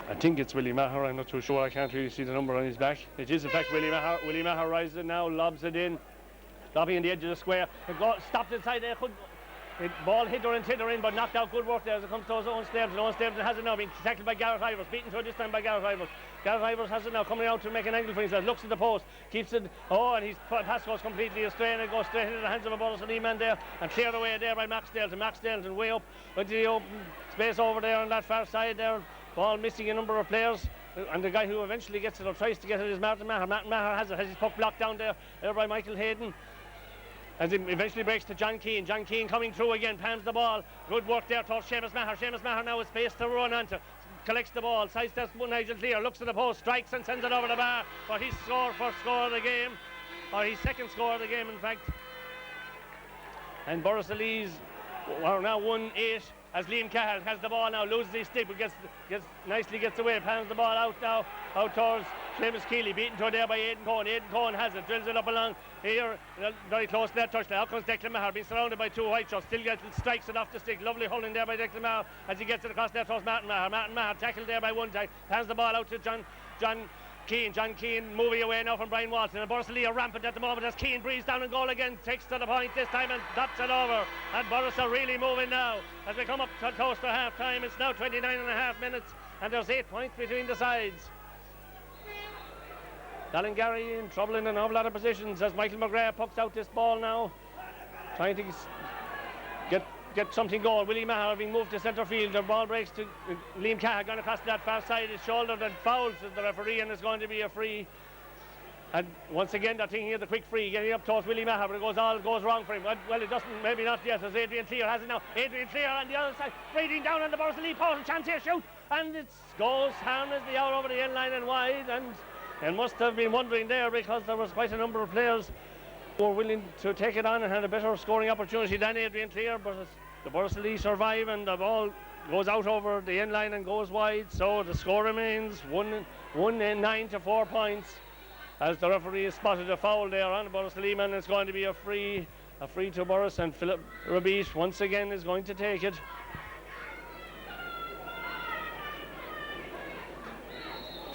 I think it's Willie Maher. I'm not too sure. I can't really see the number on his back. It is in fact Willie Maher. Willie Maher rises it now, lobs it in, lobbing in the edge of the square. It stopped inside there. The ball hit her and hit her in, but knocked out. Good work there as it comes towards Owen Stapleton. Owen Stapleton has it now, being tackled by Gareth Ivers, beaten to it this time by Gareth Ivers. Gareth Ivers has it now, coming out to make an angle for himself, looks at the post, keeps it, and his pass goes completely astray, and it goes straight into the hands of a Borris-Ileigh man there, and cleared away there by Max Stapleton. Max Stapleton way up into the open space over there on that far side there. Ball missing a number of players, and the guy who eventually gets it or tries to get it is Martin Maher. Martin Maher has his puck blocked down there by Michael Hayden. As it eventually breaks to John Keane. John Keane coming through again, pans the ball. Good work there towards Seamus Maher. Seamus Maher now with space to run onto. Collects the ball, sidesteps Nigel Clear, looks at the post, strikes and sends it over the bar for his first score of the game, or his second score of the game in fact. And Borris-Ileigh's are now 1-8 as Liam Cahill has the ball now, loses his stick, but nicely gets away, pans the ball out now, out towards Seamus Keeley, beaten to there by Aidan Cohen. Aidan Cohen has it, drills it up along here, very close to that touchline. Out comes Declan Maher, being surrounded by two white shirts, still strikes it off the stick. Lovely holding there by Declan Maher as he gets it across there towards Martin Maher. Martin Maher tackled there by one time, hands the ball out to John Keane. John Keane moving away now from Brian Walton, and Borris-Ileigh are rampant at the moment as Keane breathes down and goal again, takes to the point this time and dots it over, and Borris are really moving now as we come up close to half time. It's now 29 and a half minutes and there's 8 points between the sides. Ballingarry in trouble in an awful lot of positions as Michael McGrath pucks out this ball now, trying to get something going. Willie Maher being moved to centre field. The ball breaks to Liam Cahill, going across that far side. His shoulder that fouls the referee, and it's going to be a free. And once again, they're thinking of the quick free, getting up towards Willie Maher, but it goes wrong for him. Well, it doesn't, maybe not yet, as Adrian Clear has it now. Adrian Clear on the other side, breathing down on the Borris-Ileigh post, chance here, shoot, and it goes harmlessly out over the end line and wide, and must have been wondering there because there was quite a number of players who were willing to take it on and had a better scoring opportunity than Adrian Clear, but the Borris-Ileigh survive and the ball goes out over the end line and goes wide, so the score remains 1-9 to 4 points as the referee has spotted a foul there on the Borris-Ileigh man. It's going to be a free to Borris, and Philip Rabeat once again is going to take it.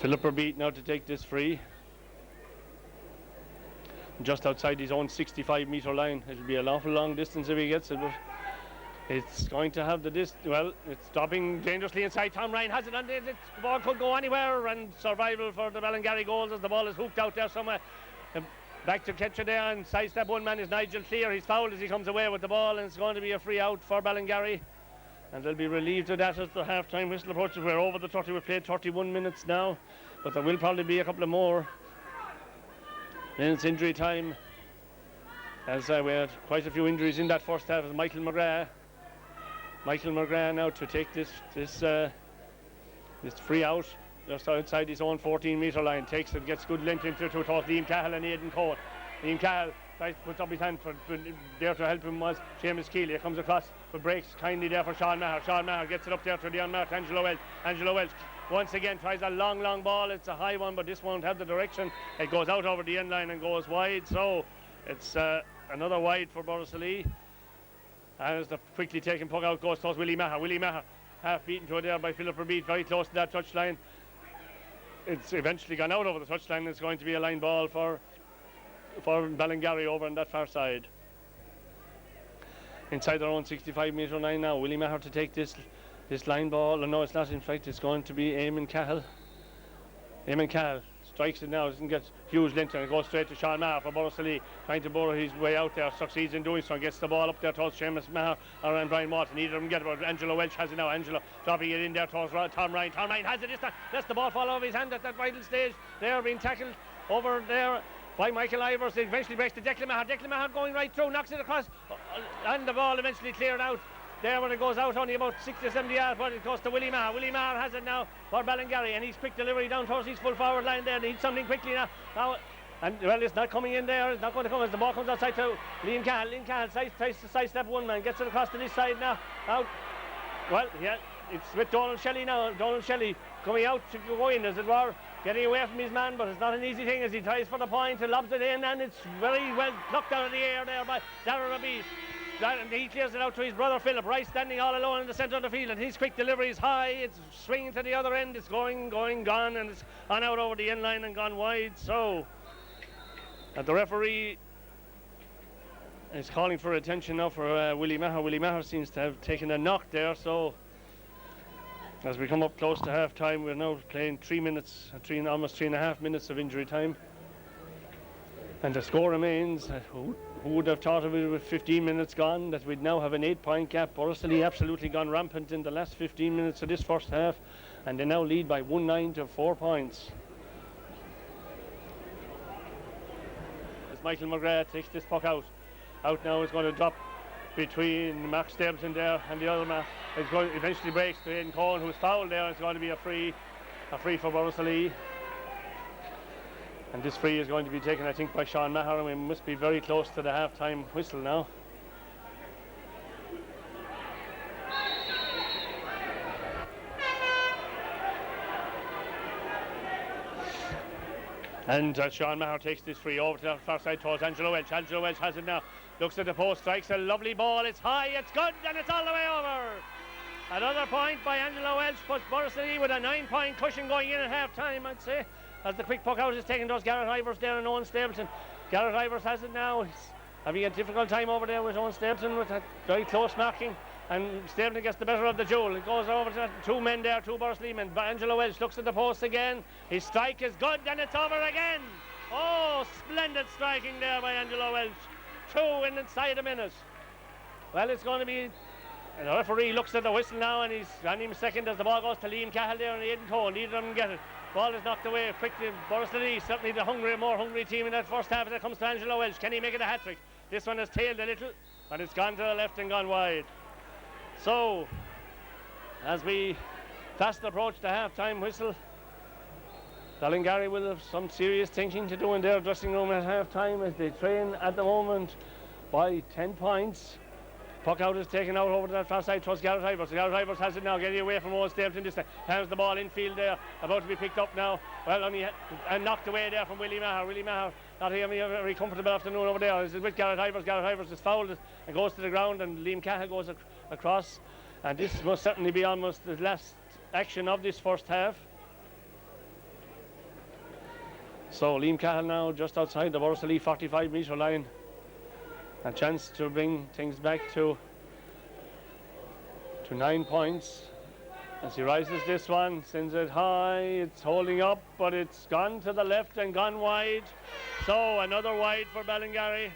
Philip Rabeat now to take this free just outside his own 65 metre line. It'll be an awful long distance if he gets it, but it's going to have it's stopping dangerously inside. Tom Ryan has it, and the ball could go anywhere, and survival for the Ballingarry goals as the ball is hooked out there somewhere. Back to catch it there, and sidestep one man is Nigel Clear. He's fouled as he comes away with the ball, and it's going to be a free out for Ballingarry, and they'll be relieved of that as the half-time whistle approaches. We're over the 30, we've played 31 minutes now, but there will probably be a couple of more minutes injury time, as we had quite a few injuries in that first half. As Michael McGrath now to take this free out just outside his own 14 metre line, takes it, gets good length into it towards Liam Cahill and Aidan Cohen. Liam Cahill puts up his hand for there to help him was Seamus Keeley. It comes across but breaks kindly there for Sean Maher. Sean Maher gets it up there to the unmarked Angelo Welch. Angelo Welch once again tries a long ball. It's a high one, but this won't have the direction. It goes out over the end line and goes wide. So it's another wide for Borris-Ileigh. As the quickly taken puck out goes towards Willie Maher. Willie Maher half beaten to it there by Philip Verbeet, very close to that touchline. It's eventually gone out over the touchline. It's going to be a line ball for Ballingarry over on that far side. Inside their own 65-metre line now. Willie Maher to take this line ball. No, it's not. In fact, it's going to be Eamon Cahill. Eamon Cahill strikes it now. Doesn't get huge length and it goes straight to Sean Maher for Borris-Ileigh. Trying to burrow his way out there. Succeeds in doing so. Gets the ball up there towards Seamus Maher and Brian Walton. Neither of them get it, but Angelo Welch has it now. Angelo dropping it in there towards Tom Ryan. Tom Ryan has it this time. Lets the ball fall over his hand at that vital stage. They're being tackled over there by Michael Ivers. It eventually breaks to Declan Maher. Declan Maher going right through, knocks it across, and the ball eventually cleared out. There when it goes out only about 60 or 70 yards, but it goes to Willie Maher. Willie Maher has it now for Ballingarry, and he's quick delivery down towards his full forward line there. Needs something quickly now. And well, it's not coming in there. It's not going to come as the ball comes outside to Liam Cahill. Liam Cahill tries to sidestep one man, gets it across to this side now. Out. Well, yeah, it's with Donald Shelley now. Donald Shelley coming out to go in, as it were, getting away from his man, but it's not an easy thing as he tries for the point and lobs it in, and it's very well knocked out of the air there by Darragh Rabid. And he clears it out to his brother Philip, right standing all alone in the centre of the field, and his quick delivery is high. It's swinging to the other end. It's gone, and it's on out over the end line and gone wide. So, and the referee is calling for attention now for Willie Maher. Willie Maher seems to have taken a knock there. So, as we come up close to half time, we're now playing 3 minutes, almost 3.5 minutes of injury time. And the score remains, who would have thought of it with 15 minutes gone, that we'd now have an 8-point gap. Borris-Ileigh absolutely gone rampant in the last 15 minutes of this first half, and they now lead by 1-9 to 4 points. As Michael McGrath takes this puck out now is going to drop between Mark Stapleton there and the other man. It's going eventually breaks to Aidan Cohen, who's fouled there. It's going to be a free for Borris-Ileigh. And this free is going to be taken, I think, by Sean Maher, and we must be very close to the half-time whistle now. And Sean Maher takes this free over to the far side towards Angelo Welch. Angelo Welch has it now. Looks at the post, strikes a lovely ball. It's high, it's good, and it's all the way over. Another point by Angelo Welch puts Borris-Ileigh with a 9-point cushion going in at half-time, I'd say. As the quick puck out is taken towards Garrett Ivers there and Owen Stapleton. Garrett Ivers has it now. He's having a difficult time over there with Owen Stapleton with that very close marking. And Stapleton gets the better of the duel. It goes over to two men there, two Borris-Ileigh men. Angelo Welch looks at the post again. His strike is good and it's over again. Oh, splendid striking there by Angelo Welch. 2 inside a minute. Well, it's going to be... And the referee looks at the whistle now, and he's on him second as the ball goes to Liam Cahill there and Aidan Cohen. Neither of them get it. Ball is knocked away quickly. Borris-Ileigh, certainly the more hungry team in that first half as it comes to Angelo Welch. Can he make it a hat-trick? This one has tailed a little, and it's gone to the left and gone wide. So, as we fast approach the half-time whistle, Ballingarry will have some serious thinking to do in their dressing room at half-time as they train at the moment by 10 points. Puck out is taken out over to that far side towards Garrett Ivers. Garrett Ivers has it now, getting away from Owen Stapleton this time. Has the ball infield there, about to be picked up now. Well, and knocked away there from Willie Maher. Willie Maher not having a very comfortable afternoon over there. This is with Garrett Ivers. Garrett Ivers is fouled and goes to the ground, and Liam Cahill goes across. And this must certainly be almost the last action of this first half. So Liam Cahill now just outside the Borris-Ileigh 45-metre line. A chance to bring things back to 9 points as he rises this one, sends it high, it's holding up, but it's gone to the left and gone wide. So another wide for Ballingarry,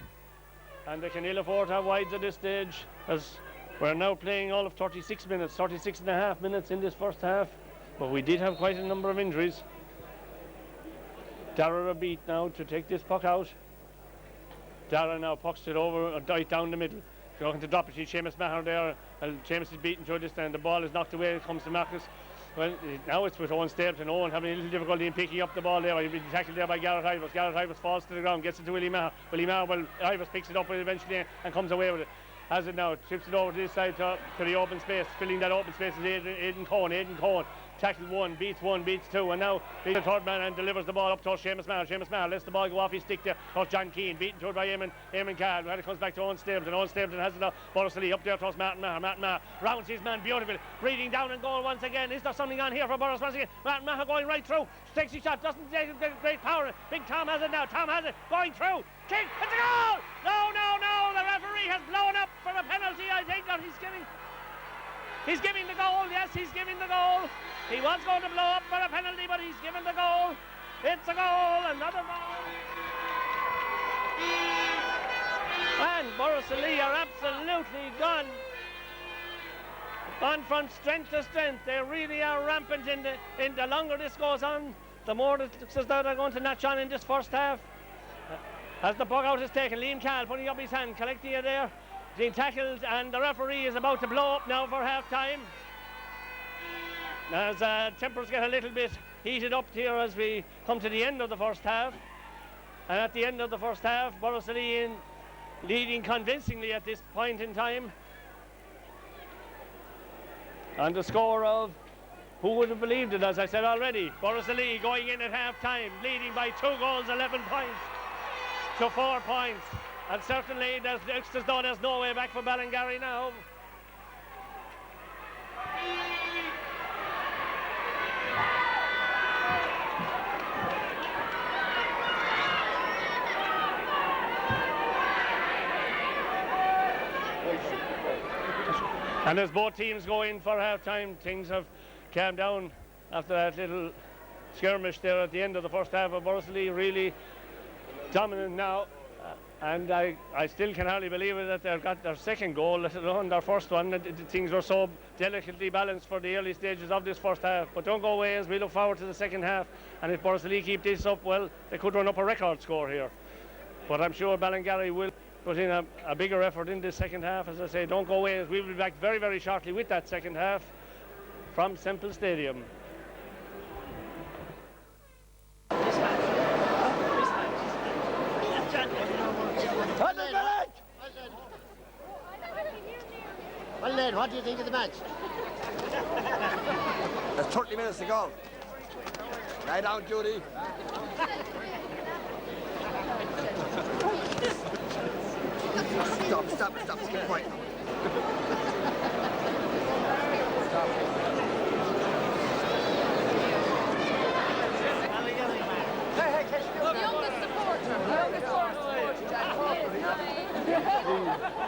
and they can ill afford to have wides at this stage as we're now playing all of 36 and a half minutes in this first half, but we did have quite a number of injuries. Darragh Rabid now to take this puck out. Darragh now pucks it over, right down the middle. Going to drop it to Seamus Maher there. Seamus is beaten through this, and the ball is knocked away. It comes to Marcus Well, now it's with Owen Stapleton. Owen having a little difficulty in picking up the ball there. He's been tackled there by Garrett Ivers. Garrett Ivers falls to the ground, gets it to Willie Maher. Well, Ivers picks it up eventually and comes away with it. Has it now, trips it over to this side to the open space. Filling that open space is Aidan Cohen. Aidan Cohen tackles one, beats two, and now the third man and delivers the ball up to Seamus Maher. Seamus Maher lets the ball go off his stick there. Towards John Keane, beaten to it by Eamon Carr. When it comes back to Owen Stapleton. Owen Stapleton has it now. Borris-Ileigh up there towards Martin Maher. Martin Maher rounds his man beautifully. Breathing down and goal once again. Is there something on here for Borris once again? Martin Maher going right through. Takes his shot. Doesn't take great power. Big Tom has it now. Tom has it. Going through. Kick. It's a goal! No. The referee has blown up for a penalty. I think that he's giving the goal. Yes, he's giving the goal. He was going to blow up for a penalty, but he's given the goal. It's a goal. Another goal. And Borris-Ileigh are absolutely gone from strength to strength. They really are rampant in the longer this goes on, the more it looks as though they're going to notch on in this first half. As the bug out is taken, Liam Cahill putting up his hand, collecting it there, being tackled, and the referee is about to blow up now for half time. As tempers get a little bit heated up here as we come to the end of the first half. And at the end of the first half, Borris-Ileigh leading convincingly at this point in time. And the score of, who would have believed it, as I said already, Borris-Ileigh going in at half time, leading by 2 goals, 11 points to 4 points. And certainly it looks as though there's no way back for Ballingarry now. And as both teams go in for half-time, things have calmed down after that little skirmish there at the end of the first half. Of Borris-Ileigh really dominant now. And I still can hardly believe it that they've got their second goal, let alone their first one. Things were so delicately balanced for the early stages of this first half. But don't go away as we look forward to the second half. And if Borris-Ileigh keep this up, well, they could run up a record score here. But I'm sure Ballingarry will put in a bigger effort in this second half. As I say, don't go away as we will be back very, very shortly with that second half from Semple Stadium. Well then, what do you think of the match? There's 30 minutes to go. Lie down, Judy. Stop, keep quiet.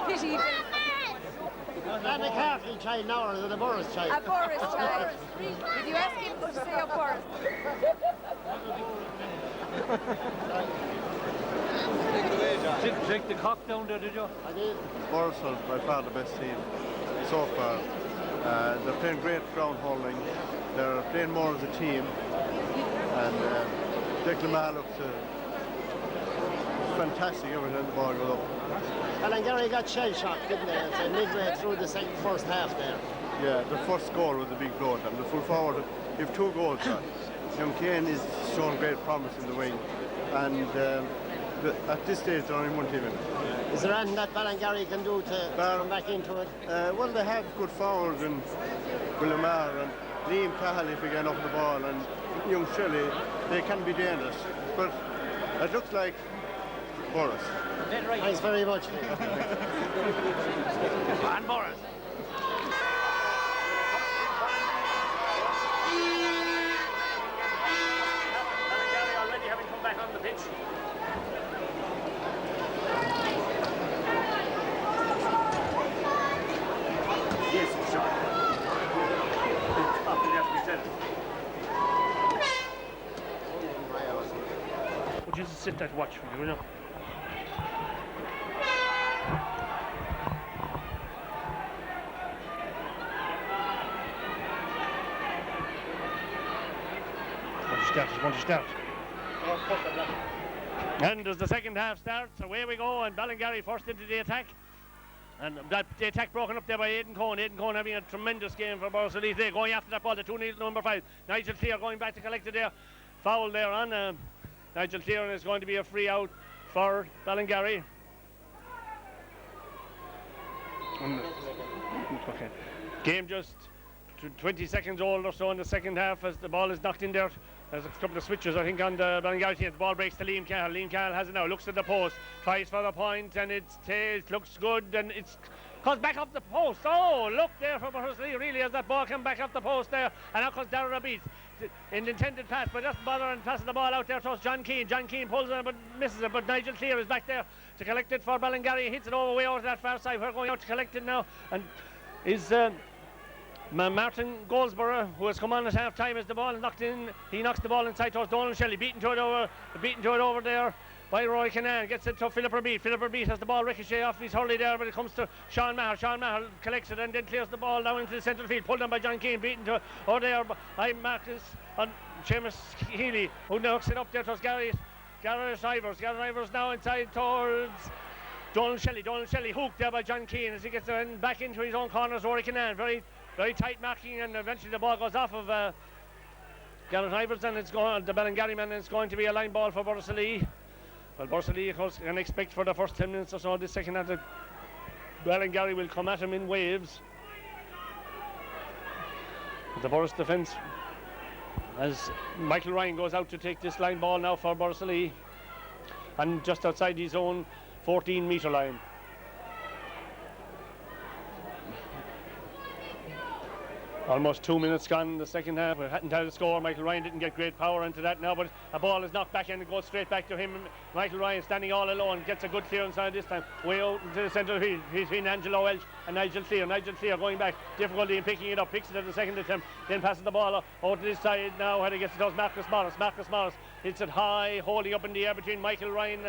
Pity. That McCarthy child now, or is it a Borris child? A Borris child. Did you ask him to say a Borris? Take the cock down there, did you? I did. Borris are by far the best team so far. They're playing great ground holding. They're playing more as a team. And Declan Maher looks fantastic every time the ball goes up. Ballingarry got shell-shocked, didn't they? It's midway through the first half there. Yeah, the first goal was a big blow at them. The full forward, you have 2 goals. Young Kane is showing great promise in the wing. And at this stage, they're only 1 team in it. Is there anything that Ballingarry can do to come back into it? Well, they have good forwards in Willie Maher and Liam Cahill if we get off the ball, and young Shelley. They can be dangerous. But it looks like Borris. Thanks very much. And Borris. Ballingarry already having come back on the pitch. Yes, sure. Would you just sit there to watch for you know? Want to start. And as the second half starts, away we go, and Ballingarry first into the attack. And that the attack broken up there by Aidan Cohn. Aidan Cohn having a tremendous game for Borris-Ileigh. They're going after that ball. The 2-0 number 5. Nigel Clear going back to collect it there. Foul there on Nigel Clear, and it's going to be a free out for Ballingarry. Okay. Game just 20 seconds old or so in the second half as the ball is knocked in there. There's a couple of switches, I think, on the Ballingarry team. The ball breaks to Liam Cahill. Liam Cahill has it now, looks at the post, tries for the point, and it looks good, and it's comes back up the post. Oh, look there for Borris-Ileigh, really, as that ball comes back up the post there, and now comes Darragh Beat in the intended pass, but doesn't bother and passes the ball out there towards John Keane. John Keane pulls it but misses it, but Nigel Clear is back there to collect it for Ballingarry. He hits it way over to that far side. We're going out to collect it now, and is Martin Goldsborough, who has come on at half time as the ball is knocked in. He knocks the ball inside towards Donald Shelley, beaten to it over there by Roy Kinnan. Gets it to Philip Rabeat. Philip Rabeat has the ball ricochet off his hurley there, but it comes to Sean Maher. Sean Maher collects it and then clears the ball down into the central field, pulled down by John Keane, beaten to over there by Marcus on Seamus Healy, who knocks it up there towards Gareth Ivers. Gareth Ivers now inside towards Donald Shelley hooked there by John Keane as he gets back into his own corners. Rory Kinnan, very tight marking, and eventually the ball goes off of Gareth Ivers, and it's going the Ballingarry man, and it's going to be a line ball for Borris-Ileigh. Well, Borris-Ileigh, of course, can expect for the first 10 minutes or so this second half that Ballingarry will come at him in waves. The Borris defence, as Michael Ryan goes out to take this line ball now for Borris-Ileigh, and just outside his own 14-metre line. Almost 2 minutes gone in the second half. We hadn't had a score. Michael Ryan didn't get great power into that now, but a ball is knocked back in and goes straight back to him. Michael Ryan standing all alone, gets a good clearance on this time. Way out into the centre of the field between Angelo Welch and Nigel Clear. Nigel Clear going back, difficulty in picking it up, picks it at the second attempt, then passes the ball out to this side now where he gets it to Marcus Morris. Marcus Morris hits it high, holding up in the air between Michael Ryan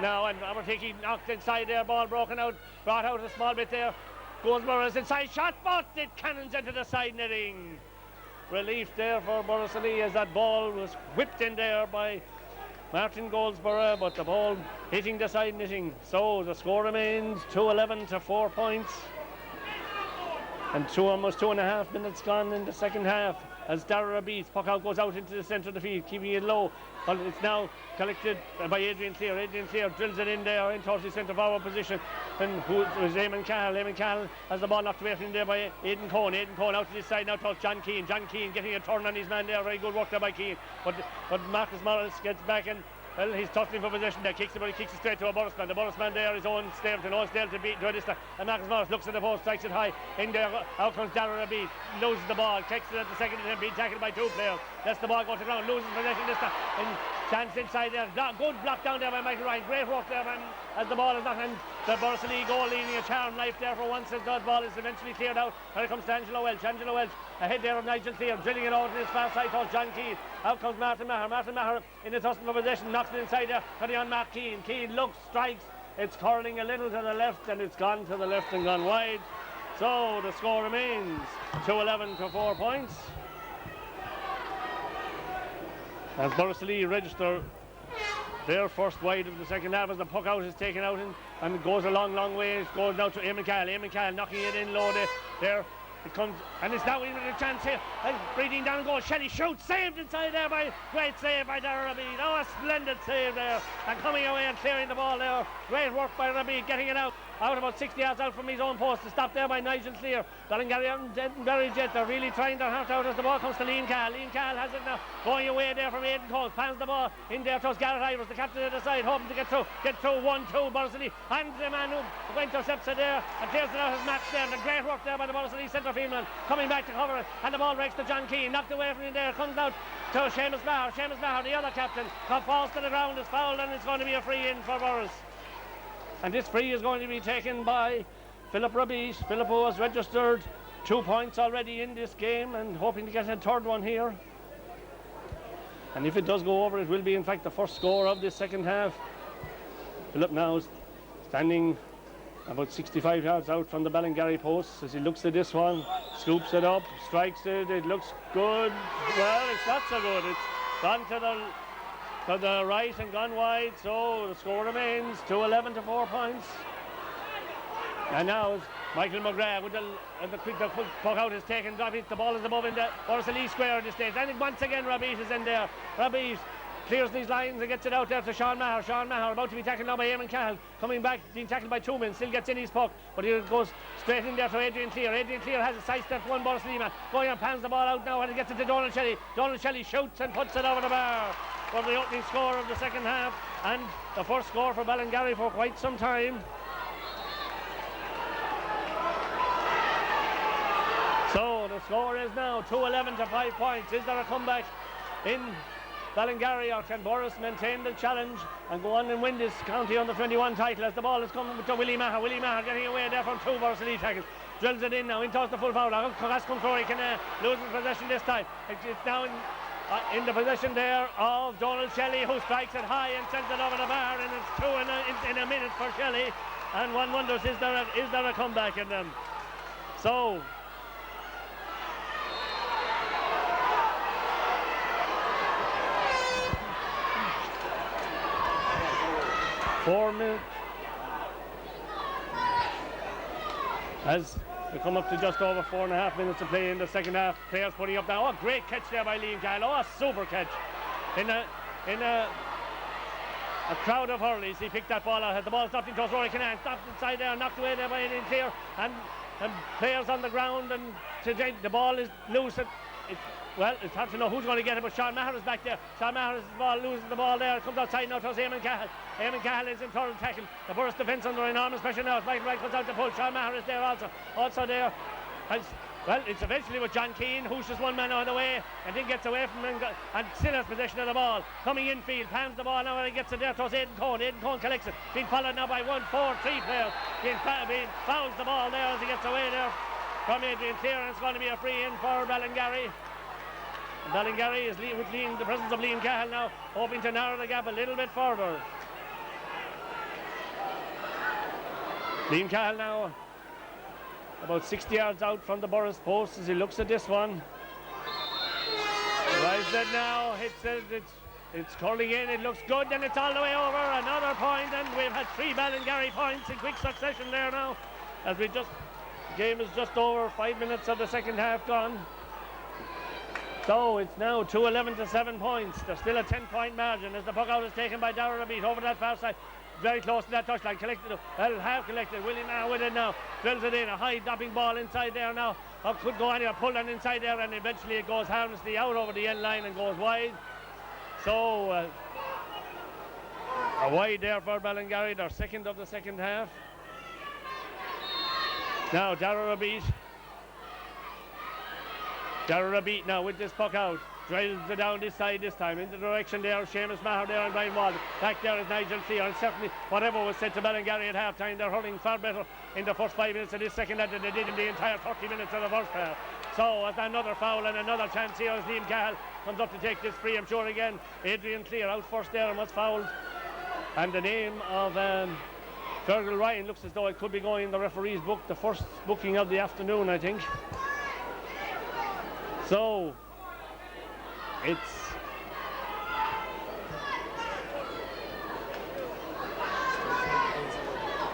now and Abertiki, knocked inside there, ball broken out, brought out a small bit there. Goldsborough is inside shot, but it cannons into the side netting. Relief there for Borris-Ileigh as that ball was whipped in there by Martin Goldsborough, but the ball hitting the side netting. So the score remains 2-11 to 4 points. And almost 2.5 minutes gone in the second half as Darragh Beats puck out goes out into the centre of the field, keeping it low. Well, it's now collected by Adrian Clear. Adrian Clear drills it in there in towards the centre forward position. And who was Eamon Cahill? Eamon Cahill has the ball knocked away from him there by Aidan Cohn. Aidan Cohn out to this side now towards John Keane. John Keane getting a turn on his man there. Very good work there by Keane. But Marcus Morris gets back and well, he's tussling for possession there, kicks it, but he kicks it straight to a Borris man. The Borris man there is Owen Stapleton. Owen Stapleton beat to this time. And Marcus Morris looks at the post, strikes it high. In there, out comes Darragh Beat, loses the ball, kicks it at the second attempt, being tackled by 2 players. Lets the ball go to the ground, loses possession this time. And chance inside there. Good block down there by Michael Ryan. Great work there, man, as the ball is not. And the Borris-Ileigh goal leading a charm life there for once as that ball is eventually cleared out. Here comes to Angelo Welch. Angelo Welch ahead there of Nigel Clear, drilling it out to his far side towards John Keane. Out comes Martin Maher. Martin Maher in the tussle for possession, knocks it inside there. Cutting on Mark Keane. Keane looks, strikes. It's curling a little to the left, and it's gone to the left and gone wide. So the score remains 2-11 to 4 points. As Borris-Ileigh register their first wide of the second half as the puck out is taken out and it goes a long way. It goes now to Eamon Cahill. Eamon Cahill knocking it in low there. It comes and it's now even a chance here. And breathing down and goal. Shelley shoots, saved inside there by great save by Darragh Beat. Oh, a splendid save there. And coming away and clearing the ball there. Great work by Rabeat, getting it out about 60 yards out from his own post. To stop there by Nigel Clear. Ballingarry and Barry Jet are really trying their heart out as the ball comes to Liam Cahill. Liam Cahill has it now, going away there from Aidan Cohn. Pans the ball in there towards Gareth Ivers, the captain at the side, hoping to get through 1-2 Borris-Ileigh. And the man who intercepts it there and clears it out as Max there. And great work there by the Borris-Ileigh centre field man, coming back to cover it, and the ball breaks to John Keane, knocked away from him there, comes out to Seamus Maher. Seamus Maher, the other captain, falls to the ground, is fouled, and it's going to be a free in for Borris. And this free is going to be taken by Philip Rabeat. Philip, who has registered 2 points already in this game and hoping to get a third one here. And if it does go over, it will be in fact the first score of this second half. Philip now standing about 65 yards out from the Ballingarry post as he looks at this one, scoops it up, strikes it, it looks good. Well, it's not so good. It's gone to the right and gone wide, so the score remains 2-11 to 4 points. And now Michael McGrath with the quick puck out is taken. The ball is above in the Borris-Ileigh square at this stage. And once again, Rabeat is in there. Rabeat clears these lines and gets it out there to Sean Maher. Sean Maher about to be tackled now by Eamon Cahill. Coming back, being tackled by 2 men. Still gets in his puck, but he goes straight in there to Adrian Clear. Adrian Clear has a sidestep one Borris-Ileigh man. Going and pans the ball out now and it gets it to Donald Shelley. Donald Shelley shoots and puts it over the bar for the opening score of the second half. And the first score for Ballingarry for quite some time. So the score is now 2-11 to 5 points. Is there a comeback in Ballingarry, or can Borris maintain the challenge and go on and win this county under 21 title as the ball is coming to Willie Maher. Willie Maher getting away there from 2 Borris-Ileigh tackles. Drills it in now, in towards the full foul. Cascon can lose possession this time. It's now in the possession there of Donald Shelley, who strikes it high and sends it over the bar, and it's 2 in a minute for Shelley. And one wonders, is there a comeback in them? So 4 minutes as we come up to just over 4.5 minutes to play in the second half. Players putting up now. Oh, great catch there by Liam Cahill. Oh, a super catch. In a crowd of hurleys, he picked that ball out. The ball stopped in towards Rory Canaan. Stopped inside there, knocked away there by Ian Clear. And players on the ground, and the ball is loose. Well, it's hard to know who's going to get it, but Sean Maher is back there. Sean Maher loses the ball there. It comes outside now towards Eamon Cahill. Eamon Cahill is in total tackle. The Borris defence under enormous pressure now. Michael Wright comes out to pull. Sean Maher is there also. Also there. Well, it's eventually with John Keane. Who's just one man on the way and then gets away from him and still has possession of the ball. Coming infield, pans the ball now and he gets it there towards Aidan Cohn. Aidan Cohn collects it. Being followed now by 1, 4, 3 players. Being fouls the ball there as he gets away there from Adrian Clear, and it's going to be a free in for Ballingarry. Ballingarry is with the presence of Liam Cahill now, hoping to narrow the gap a little bit further. Liam Cahill now about 60 yards out from the Borris post as he looks at this one. Drives it now, hits it, it's curling in, it looks good, and it's all the way over. Another point, and we've had 3 Ballingarry points in quick succession there now. As the game is just over, 5 minutes of the second half gone. So it's now 2-11 to 7 points. There's still a 10-point margin as the puck out is taken by Darragh Rabeat over that far side. Very close to that touchline. Collected, well, half collected. Willie Maher with it now. Drills it in. A high dropping ball inside there now. Or could go anywhere. Pulled on inside there, and eventually it goes harmlessly out over the end line and goes wide. So a wide there for Ballingarry. Their second of the second half. Now Darragh Rabeat. Darragh Rabeat now with this puck out. Drills it down this side this time. In the direction there of Seamus Maher there and Brian Walden. Back there is Nigel Clear. And certainly whatever was said to Ballingarry at half time, they're hurling far better in the first 5 minutes of this second half than they did in the entire 30 minutes of the first half. So as another foul and another chance here as Liam Cahill comes up to take this free. I'm sure again Adrian Clear out first there and was fouled. And the name of Fergal Ryan looks as though it could be going in the referee's book. The first booking of the afternoon, I think. So it's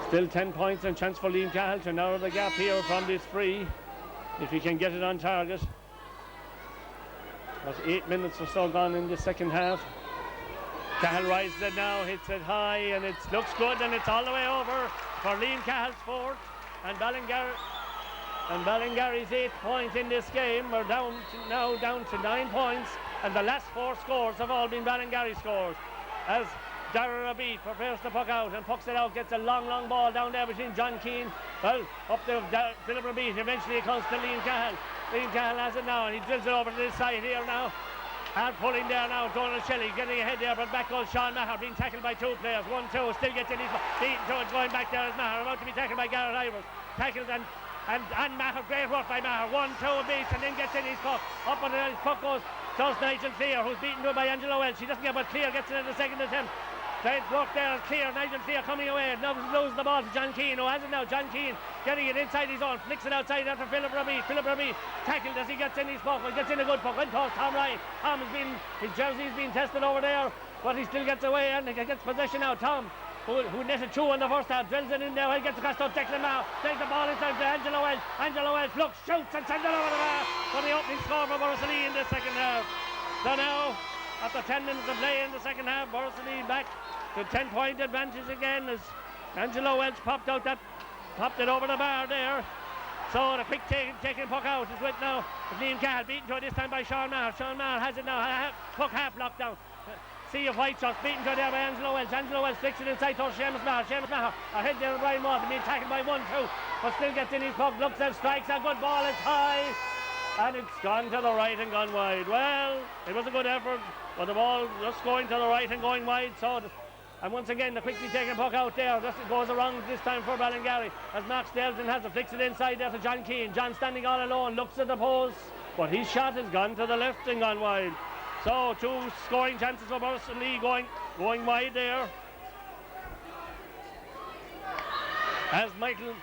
still 10 points and chance for Liam Cahill to narrow the gap here from this free if he can get it on target. There's 8 minutes or so gone in the second half. Cahill rises it now, hits it high, and it looks good, and it's all the way over for Liam Cahill's fourth, and Ballingarry's 8th point in this game. We're down to 9 points, and the last 4 scores have all been Ballingarry scores. As Darragh Rabeat prepares to puck out and pucks it out, gets a long ball down there between John Keane. Well, up to Philip Rabeat. Eventually it comes to Liam Cahill. Liam Cahill has it now, and he drills it over to this side here now. Hard pulling there now, Donald Shelley getting ahead there, but back goes Sean Maher, being tackled by 2 players. 1-2, still gets in his beaten to it, going back there is Maher, about to be tackled by Garrett Ivers. Tackled and Maher, great work by Maher. 1-2 beats and then gets in his puck. Up on his puck goes Nigel Clear, who's beaten to it by Angelo Welch. He doesn't get, but Clear gets it in the second attempt. Great work there, Clear, Nigel Clear coming away. Now loses the ball to John Keane, who has it now. John Keane getting it inside his own, flicks it outside after Philip Rabeat. Philip Rabeat tackled as he gets in his puck, gets in a good puck. Went towards Tom Ryan. Tom has been, his jersey's been tested over there, but he still gets away and he gets possession now. Tom who netted 2 in the first half, drills it in there, he gets across to Declan Maher, takes the ball inside to Angelo Welch. Angelo Welch looks, shoots and sends it over the bar for the opening score for Borris-Ileigh in the second half. So now, after 10 minutes of play in the second half, Borris-Ileigh back to 10-point advantage again as Angelo Welch popped it over the bar there. So the quick taking puck out is with now Liam Cahill, beaten to it this time by Sean Maher. Sean Maher has it now, puck half locked down. Sea of White shots beaten to it there by Angelo Welch. Angelo Welch flicks it inside to Seamus Maher. Seamus Maher ahead there of Brian Walton, being tackled by 1-2, but still gets in his puck, looks and strikes a good ball, it's high, and it's gone to the right and gone wide. Well, it was a good effort, but the ball just going to the right and going wide, and once again the quickly taking puck out there, just it goes around this time for Ballingarry as Mark Stelton has it, flicks it inside there to John Keane. John standing all alone, looks at the post, but his shot has gone to the left and gone wide. So 2 scoring chances for Borris-Ileigh going wide there. As Michael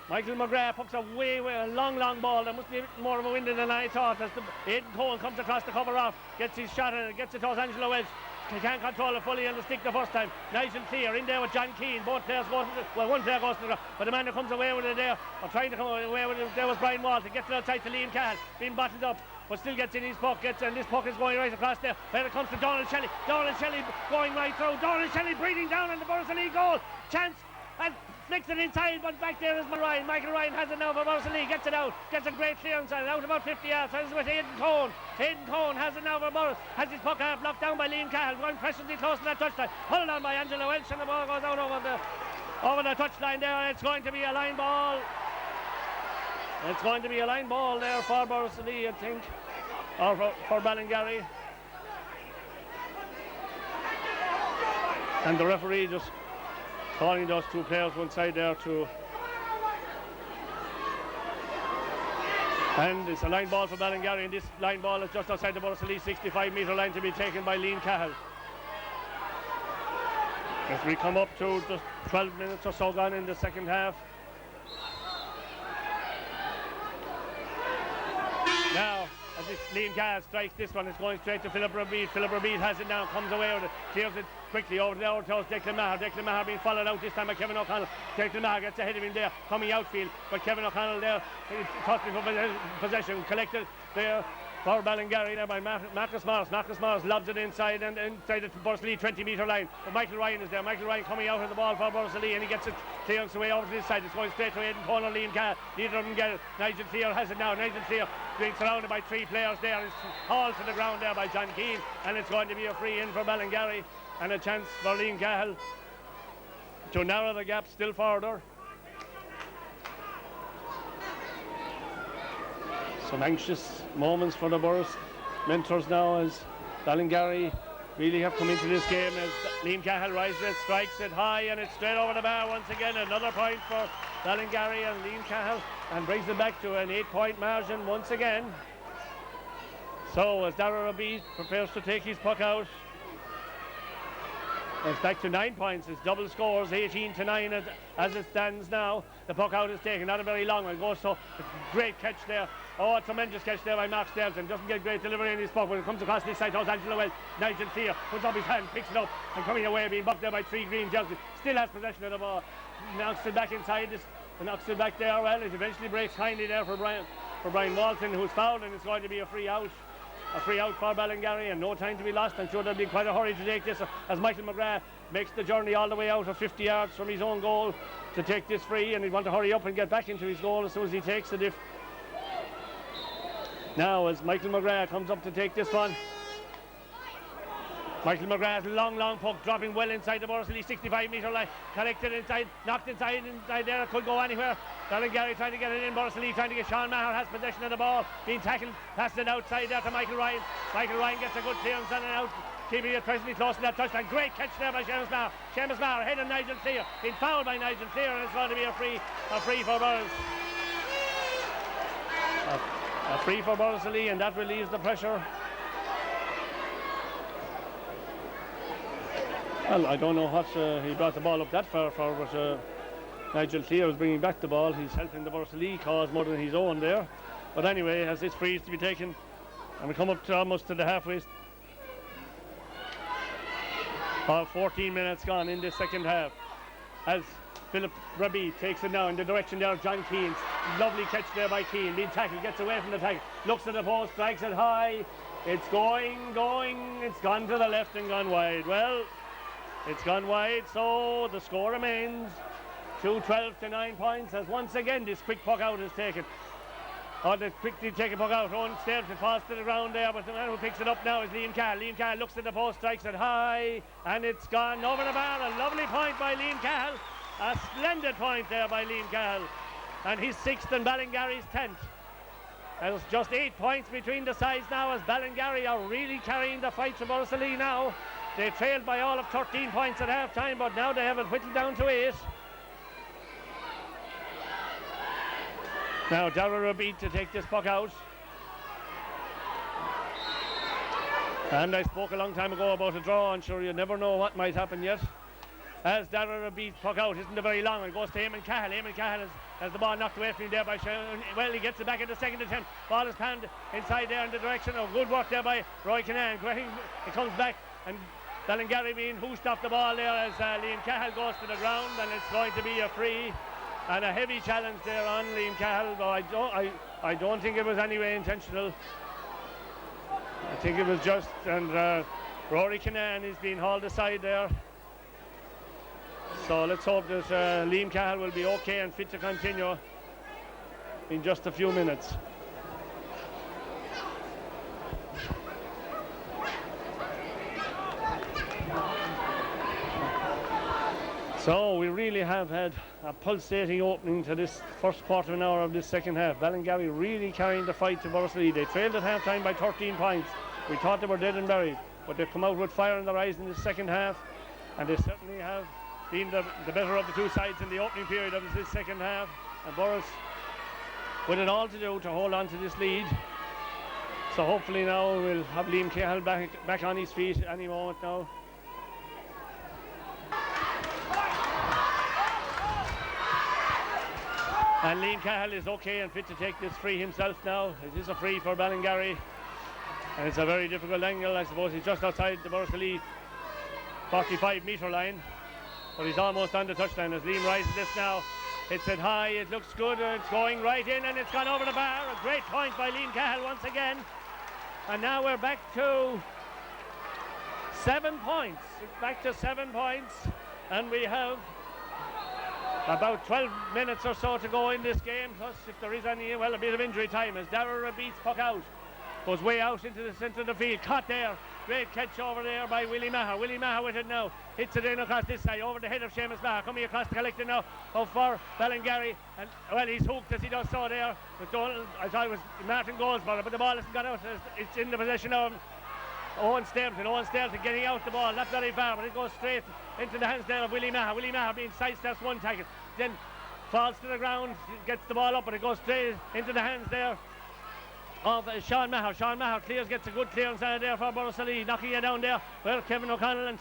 McGrath pucks away with a long ball. There must be a bit more of a wind than I thought as Aidan Cole comes across the cover off, gets his shot and gets it towards Angelo Welch. He can't control it fully on the stick the first time. Nigel Clear in there with John Keane. Both players go to one player goes to the ground, but the man who comes away with it there, or trying to come away with it, there was Brian Walton. Gets it outside to Liam Cahill, being bottled up, but still gets in his puck, and this puck is going right across there. Where it comes to Donald Shelley. Donald Shelley going right through. Donald Shelley breathing down on the Borris-Ileigh goal. Chance, and flicks it inside, but back there is Ryan. Michael Ryan has it now for Borris-Ileigh, gets it out, gets a great clearance out about 50 yards, turns with Aidan Cone. Aidan Cone has it now for Borris, has his puck half blocked down by Liam Cahill, going presently close to that touchline, pulled on by Angelo Welch, and the ball goes out over the touchline there, and it's going to be a line ball. It's going to be a line ball there for Borris-Ileigh, I think, or for Ballingarry. And the referee just calling those 2 players one side there to, and it's a line ball for Ballingarry, and this line ball is just outside the Borris-Ileigh 65-metre line to be taken by Liam Cahill. As we come up to just 12 minutes or so gone in the second half. Now, as Liam Cahill strikes this one, it's going straight to Philip Rabid. Philip Rabid has it now, comes away with it, clears it quickly over there towards Declan Maher. Declan Maher being followed out this time by Kevin O'Connell. Declan Maher gets ahead of him there, coming outfield, but Kevin O'Connell there, touching for possession, collected there for Ballingarry there by Marcus Morris. Marcus Morris lobs it inside and inside the Borris-Ileigh 20-metre line. But Michael Ryan is there. Michael Ryan coming out of the ball for Borris-Ileigh, and he gets it clearance away over to this side. It's going straight to Aidan Cole or Liam Cahill. Neither of them get it. Nigel Clear has it now. Nigel Clear being surrounded by 3 players there. It's hauled to the ground there by John Keane, and it's going to be a free in for Ballingarry and a chance for Liam Cahill to narrow the gap still further. Some anxious moments for the Borris mentors now as Ballingarry really have come into this game as Liam Cahill rises it, strikes it high, and it's straight over the bar once again. Another point for Ballingarry and Liam Cahill, and brings them back to an 8-point margin once again. So as Darragh Rabid prepares to take his puck out, it's back to 9 points. It's double scores, 18-9 as it stands now. The puck out is taken, not a very long one. Goes so great catch there. Oh, a tremendous catch there by Mark Stelton. Doesn't get great delivery in his puck when it comes across this side towards Angelo Welch. Nigel Clear puts up his hand, picks it up, and coming away, being bucked there by 3 green jerseys. Still has possession of the ball. Knocks it back inside this, and knocks it back there. Well, it eventually breaks kindly there for Brian Walton, who's fouled, and it's going to be a free out. A free out for Ballingarry, and no time to be lost. I'm sure there'll be quite a hurry to take this as Michael McGrath makes the journey all the way out of 50 yards from his own goal to take this free, and he'd want to hurry up and get back into his goal as soon as he takes it. Now as Michael McGrath comes up to take this one, Michael McGrath, long puck, dropping well inside the Borris-Ileigh 65-metre line, collected inside, knocked inside there, it could go anywhere. Ballingarry trying to get it in, Borris-Ileigh trying to get, Sean Maher has possession of the ball, being tackled, passed it outside there to Michael Ryan. Michael Ryan gets a good clearance on it out, keeping it presently close to that touchline. Great catch there by Seamus Maher. Seamus Maher ahead of Nigel Clear, being fouled by Nigel Clear, and it's going to be a free for Borris. A free for Borris-Ileigh, and that relieves the pressure. Well, I don't know what he brought the ball up that far for, but Nigel Clear was bringing back the ball. He's helping the Borris-Ileigh cause more than his own there. But anyway, as this free is to be taken, and we come up to almost to the halfway. 14 minutes gone in this second half. as Philip Raby takes it now in the direction there of John Keane. Lovely catch there by Keane. Being tackled, gets away from the tackle, looks at the post, strikes it high. It's going, it's gone to the left and gone wide. Well, it's gone wide, so the score remains 2-12 to 9 points as once again this quick puck out is taken. The quickly taken puck out, Owen Stairs, it falls to the ground there, but the man who picks it up now is Liam Cahill. Liam Cahill looks at the post, strikes it high, and it's gone over the bar. A lovely point by Liam Cahill. A splendid point there by Liam Cahill. And he's 6th and Ballingarry's 10th. There's just 8 points between the sides now as Ballingarry are really carrying the fight for Borris-Ileigh now. They trailed by all of 13 points at half time, but now they have it whittled down to 8. Now Darragh Raby to take this puck out. And I spoke a long time ago about a draw, and sure you never know what might happen yet. As Darragh Raby's puck out isn't a very long one, it goes to Eamon Cahill. Eamon Cahill has the ball knocked away from him there by well, he gets it back in the second attempt. Ball is panned inside there in the direction of good work there by Roy Kinane. It comes back, and Ballingarry being hoosed off the ball there as Liam Cahill goes to the ground, and it's going to be a free and a heavy challenge there on Liam Cahill, but I don't think it was anyway intentional. I think it was just, and Rory Kinane is being hauled aside there. So let's hope that Liam Cahill will be okay and fit to continue in just a few minutes. So we really have had a pulsating opening to this first quarter of an hour of this second half. Ballingarry really carrying the fight to Borris-Ileigh. They trailed at half time by 13 points. We thought they were dead and buried, but they've come out with fire in their eyes in the second half, and they certainly have been the better of the two sides in the opening period of this second half. And Borris with it all to do to hold on to this lead. So hopefully now we'll have Liam Cahill back on his feet any moment now. And Liam Cahill is okay and fit to take this free himself now. It is a free for Ballingarry, and it's a very difficult angle. I suppose he's just outside the Borris-Ileigh 45-metre line, but he's almost on the touchline as Liam rises this now. Hits it high, it looks good, it's going right in, and it's gone over the bar. A great point by Liam Cahill once again. And now we're back to 7 points. It's back to 7 points, and we have about 12 minutes or so to go in this game, plus if there is any, well, a bit of injury time as Darragh Raby's puck out. Goes way out into the centre of the field, caught there. Great catch over there by Willie Maher. Willie Maher with it now. Hits it in across this side, over the head of Seamus Maher. Coming across the collector now for Ballingarry. And, well, he's hooked as he does so there. I thought it was Martin Goldsborough, but the ball hasn't gone out. It's in the possession of Owen Stapleton. Owen Stapleton getting out the ball, not very far, but it goes straight into the hands there of Willie Maher. Willie Maher being sidesteps one tackle, then falls to the ground, gets the ball up, but it goes straight into the hands there of Sean Maher. Sean Maher clears, gets a good clearance out of there for Borris-Ileigh, knocking it down there. Well, Kevin O'Connell and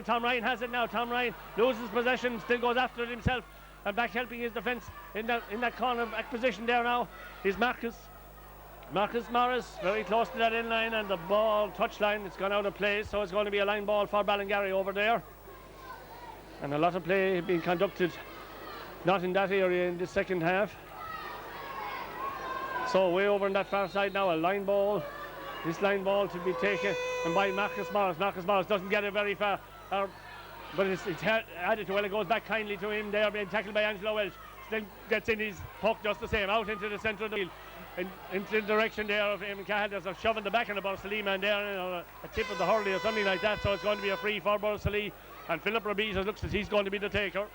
Tom Ryan has it now. Tom Ryan loses possession, still goes after it himself, and back helping his defence in that corner back position there now is Marcus Morris, very close to that end line, and the ball touchline, it's gone out of play, so it's going to be a line ball for Ballingarry over there. And a lot of play being conducted not in that area in the second half. So way over on that far side now, a line ball. This line ball to be taken and by Marcus Morris. Marcus Morris doesn't get it very far, but it's added to, well, it goes back kindly to him there, being tackled by Angelo Welsh. Still gets in his puck just the same, out into the centre of the field. Into the direction there of Eamon Cahill. There's a shove in the back of the Borris-Ileigh man there, a tip of the hurley or something like that, so it's going to be a free for Borris-Ileigh, and Philip Raby looks as he's going to be the taker.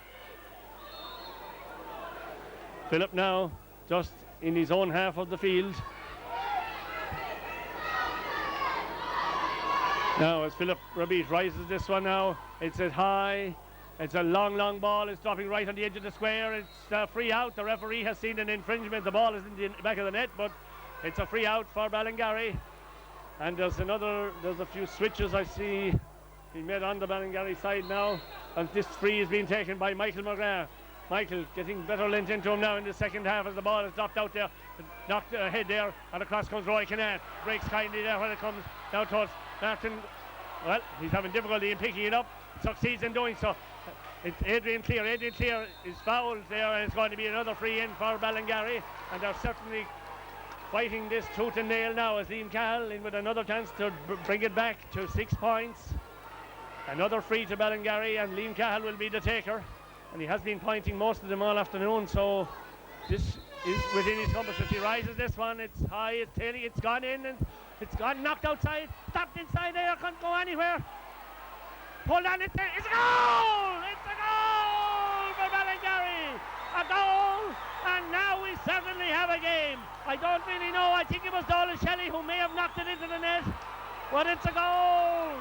Philip now just in his own half of the field. Now as Philip Raby rises this one now, it's a high, it's a long ball, it's dropping right on the edge of the square, it's a free out. The referee has seen an infringement, the ball is in the back of the net, but it's a free out for Ballingarry. And there's a few switches I see being made on the Ballingarry side now, and this free is being taken by Michael McGrath. Michael getting better length into him now in the second half as the ball is dropped out there, knocked ahead there, and across comes Roy Kinane. Breaks kindly there when it comes down towards Martin. Well, he's having difficulty in picking it up, succeeds in doing so. It's Adrian Clear. Adrian Clear is fouled there, and it's going to be another free in for Ballingarry, and they're certainly fighting this tooth and nail now as Liam Cahill in with another chance to bring it back to 6 points. Another free to Ballingarry, and Liam Cahill will be the taker, and he has been pointing most of them all afternoon, so this is within his compass. If he rises this one, it's high, it's tailing, it's gone in, and it's gone knocked outside, stopped inside there, can't go anywhere. Pulled on, it's a goal! It's a goal for Ballingarry! A goal, and now we certainly have a game. I don't really know, I think it was Donald Shelley who may have knocked it into the net, but it's a goal!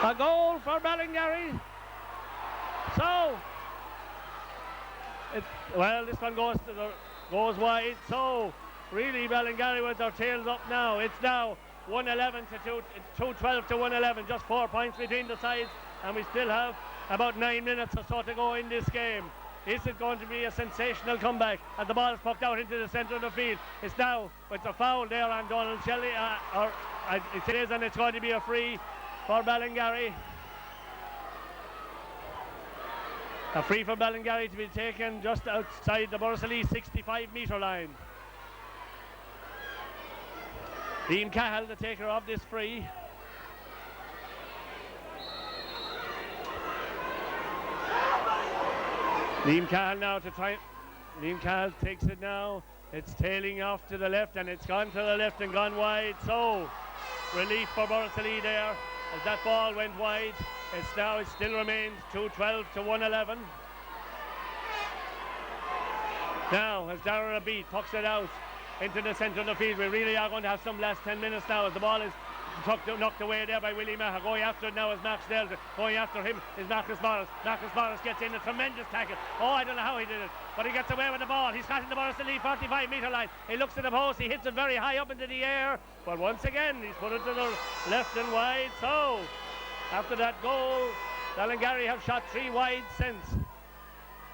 A goal for Ballingarry. So, well, this one goes wide, so really Ballingarry with their tails up now. It's now 111 to 212 to 111, just 4 points between the sides, and we still have about 9 minutes or so to go in this game. Is it going to be a sensational comeback? And the ball is poked out into the centre of the field. It's now with a foul there on Donald Shelley, it is, and it's going to be a free for Ballingarry. A free for Ballingarry to be taken just outside the Borris-Ileigh 65-metre line. Liam Cahill, the taker of this free. Liam Cahill now to try. Liam Cahill takes it now. It's tailing off to the left, and it's gone to the left and gone wide. So, relief for Borris-Ileigh there as that ball went wide. It still remains 212 to 111. Now, as Darragh Beat pucks it out into the centre of the field, we really are going to have some last 10 minutes now as the ball is knocked away there by Willie Maher. Going after it now is Max Delta. Going after him is Marcus Morris. Marcus Morris gets in a tremendous tackle. Oh, I don't know how he did it, but he gets away with the ball. He's caught in the Borris-Ileigh 45-metre line. He looks at the post, he hits it very high up into the air, but once again he's put it to the left and wide. So after that goal, Ballingarry have shot 3 wide since.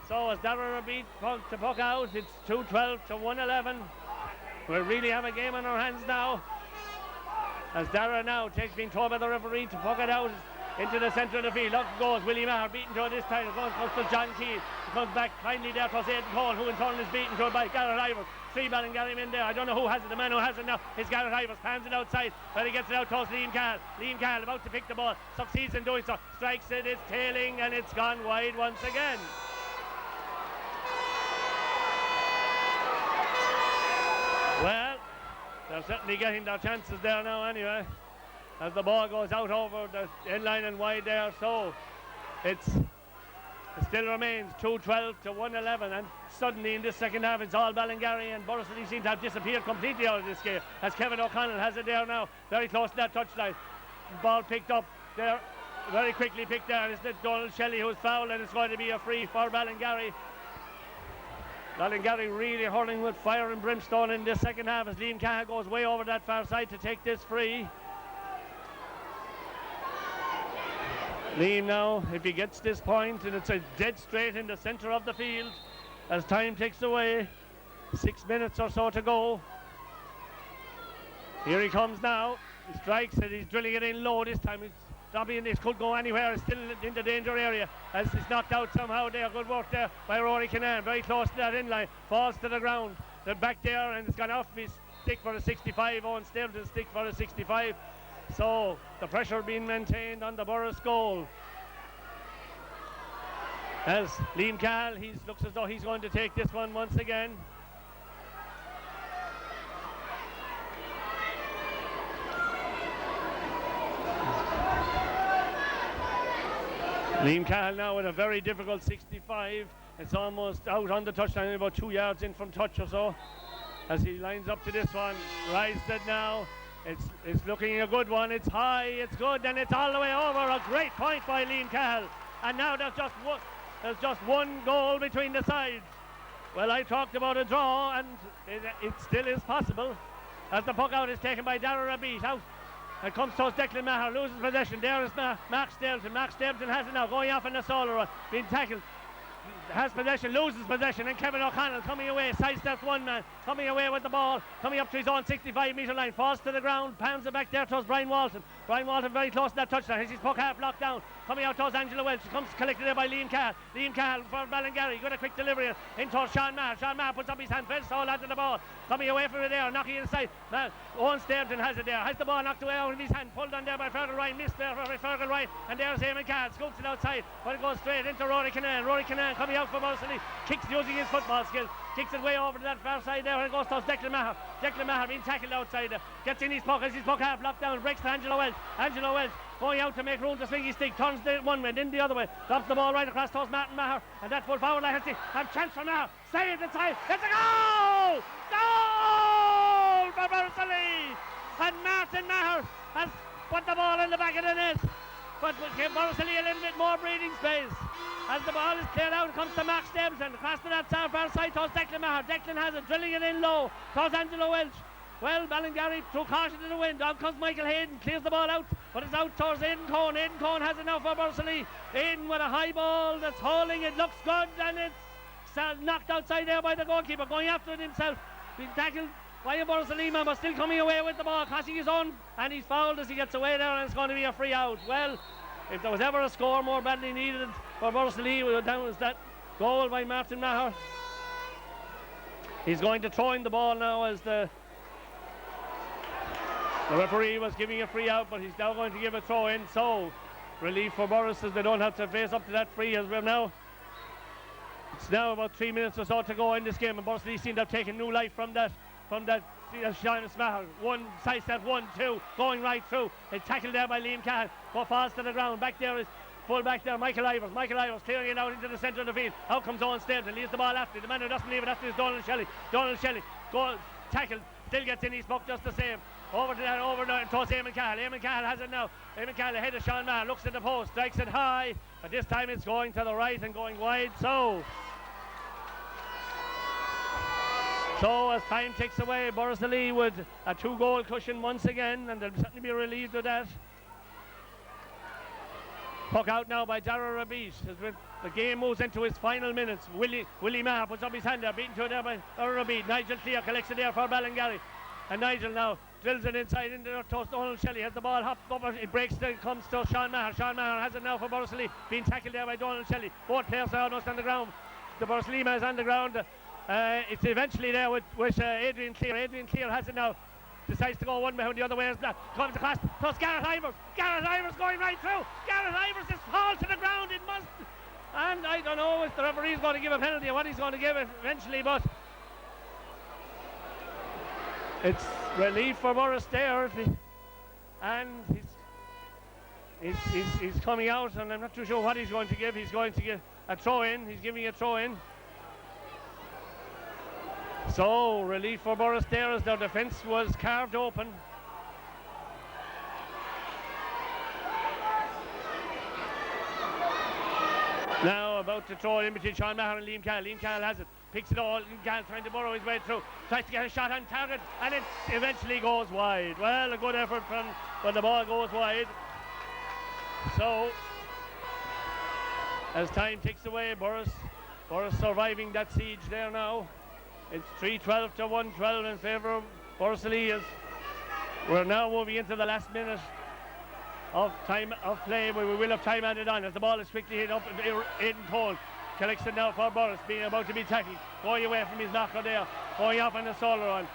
So as Darragh beat to puck out, it's 212 to 111. We really have a game on our hands now. As Darragh now being told by the referee to puck it out into the centre of the field. Up goes Willie Maher, beaten to it this time. It comes to John Keane. He comes back kindly there towards Aidan Cole, who in turn is beaten to it by Garrett Ivers. 3 Ballingarry in there. I don't know who has it. The man who has it now is Garrett Ivers. Pans it outside, but he gets it out towards Liam Cahill. Liam Cahill about to pick the ball. Succeeds in doing so. Strikes it, it's tailing, and it's gone wide once again. Well, they're certainly getting their chances there now anyway, as the ball goes out over the end line and wide there. So it still remains 212 to 111, and suddenly in this second half it's all Ballingarry, and Borris-Ileigh seem to have disappeared completely out of this game as Kevin O'Connell has it there now, very close to that touchline. Ball picked up there, very quickly picked there, and it's Donald Shelley who's fouled, and it's going to be a free for Ballingarry. Ballingarry really hurling with fire and brimstone in this second half as Liam Cahill goes way over that far side to take this free. Liam now, if he gets this point, and it's a dead straight in the centre of the field as time ticks away, 6 minutes or so to go. Here he comes now, he strikes it, he's drilling it in low this time. It could go anywhere, it's still in the danger area as it's knocked out somehow there. Good work there by Rory Kinane, very close to that inline, falls to the ground. They're back there, and it's gone off his stick for a 65. Owen Stapleton's stick for a 65. So the pressure being maintained on the Borris goal. As Liam Cahill, he looks as though he's going to take this one once again. Liam Cahill now with a very difficult 65. It's almost out on the touchline, about 2 yards in from touch or so. As he lines up to this one, rises it now. It's looking a good one. It's high, it's good, and it's all the way over. A great point by Liam Cahill. And now there's just one goal between the sides. Well, I talked about a draw, and it still is possible. As the puck out is taken by Darragh Beat out. It comes towards Declan Maher, loses possession. There is Max Stapleton. Max Stapleton has it now, going off in the solo run, being tackled. Has possession, loses possession, and Kevin O'Connell coming away, sidesteps one man, coming away with the ball, coming up to his own 65-metre line, falls to the ground, pounds it back there towards Brian Walton. Brian Walton very close to that touchdown. His puck half locked down. Coming out towards Angela Welch. Comes collected there by Liam Cahill. Liam Cahill for Ballingarry. Got a quick delivery in towards Sean Maher. Sean Maher puts up his hand. Feds all onto the ball. Coming away from it there. Knocking inside. Owen Stairton has it there. Has the ball knocked away out of his hand. Pulled on there by Fergal Ryan. Missed there by Fergal Ryan. And there's Eamon Cahill. Scoops it outside. But it goes straight into Rory Canaan. Rory Canaan coming out for Borris-Ileigh. Kicks using his football skill. Kicks it way over to that far side there, and it goes towards Declan Maher. Declan Maher being tackled outside there. Gets in his puck half locked down. Breaks to Angelo Welch. Angelo Welch going out to make room to swing his stick. Turns the one way, then the other way. Drops the ball right across towards Martin Maher. And that full forward line has a chance for Maher. Saved inside. It's a goal! Goal for Borris-Ileigh! And Martin Maher has put the ball in the back of the net. But will give Borris-Ileigh a little bit more breathing space. As the ball is cleared out, it comes to Mark Stemson. Across to that far side towards Declan Maher. Declan has it, drilling it in low towards Angelo Welch. Well, Ballingarry threw caution to the wind. Out comes Michael Hayden, clears the ball out, but it's out towards Aidan Cohn. Aidan Cohn has it now for Borris-Ileigh. Aidan with a high ball that's hauling. It looks good, and it's knocked outside there by the goalkeeper, going after it himself. Being tackled by a Borris-Ileigh man, but still coming away with the ball, crossing his own, and he's fouled as he gets away there, and it's going to be a free out. Well, if there was ever a score more badly needed for Borris-Ileigh, it was that goal by Martin Maher. He's going to throw in the ball now as the referee was giving a free out, but he's now going to give a throw in. So relief for Borris as they don't have to face up to that free as well now. It's now about 3 minutes or so to go in this game, and Borris-Ileigh seem to have taken new life from that Seamus Maher. One sidestep, 1-2, going right through. It's tackled there by Liam Cahill. Falls to the ground. Back there is full back there, Michael Ivers. Michael Ivers clearing it out into the centre of the field. Out comes Owen Stairton, leaves the ball after. The man who doesn't leave it after is Donald Shelley. Donald Shelley, goal, tackled, still gets in his puck just the same. Over towards Eamon Cahill. Eamon Cahill has it now. Eamon Cahill ahead of Sean Maher, looks at the post, strikes it high, but this time it's going to the right and going wide. So as time ticks away, Borris-Ileigh with a 2-goal cushion once again, and they'll certainly be relieved of that. Puck out now by Dara Rabish as the game moves into its final minutes. Willie Maher puts up his hand there, beaten to it there by Rabish. Nigel Clear collects it there for Ballingarry, and Nigel now drills it inside into towards Donald Shelley. Has the ball hopped up, it breaks, it comes to Sean Maher. Sean Maher has it now for Borris-Ileigh, being tackled there by Donald Shelley. Both players are almost on the ground. The Borris-Ileigh man is on the ground. It's eventually there with Adrian Clear. Adrian Clear has it now. Decides to go one way, and the other way is black. Comes across, plus Gareth Ivers. Gareth Ivers going right through. Gareth Ivers is fall to the ground. It must. And I don't know if the referee is going to give a penalty or what he's going to give it eventually, but it's relief for Morris there. And he's coming out, and I'm not too sure what he's going to give. He's going to give a throw in. He's giving a throw in. So relief for Borris there as their defence was carved open. Now about to throw it in between Sean Maher and Liam Cahill. Liam Cahill has it, picks it all. Liam Cahill trying to burrow his way through, tries to get a shot on target, and it eventually goes wide. Well, a good effort but the ball goes wide. So as time ticks away, Borris surviving that siege there now. It's 3-12 to 1-12 in favour of Borris-Ileigh. We're now moving into the last minute of time of play, where we will have time added on as the ball is quickly hit up. Aidan Cole collects it now for Borris, being about to be tackled, going away from his marker there, going off on the solar on,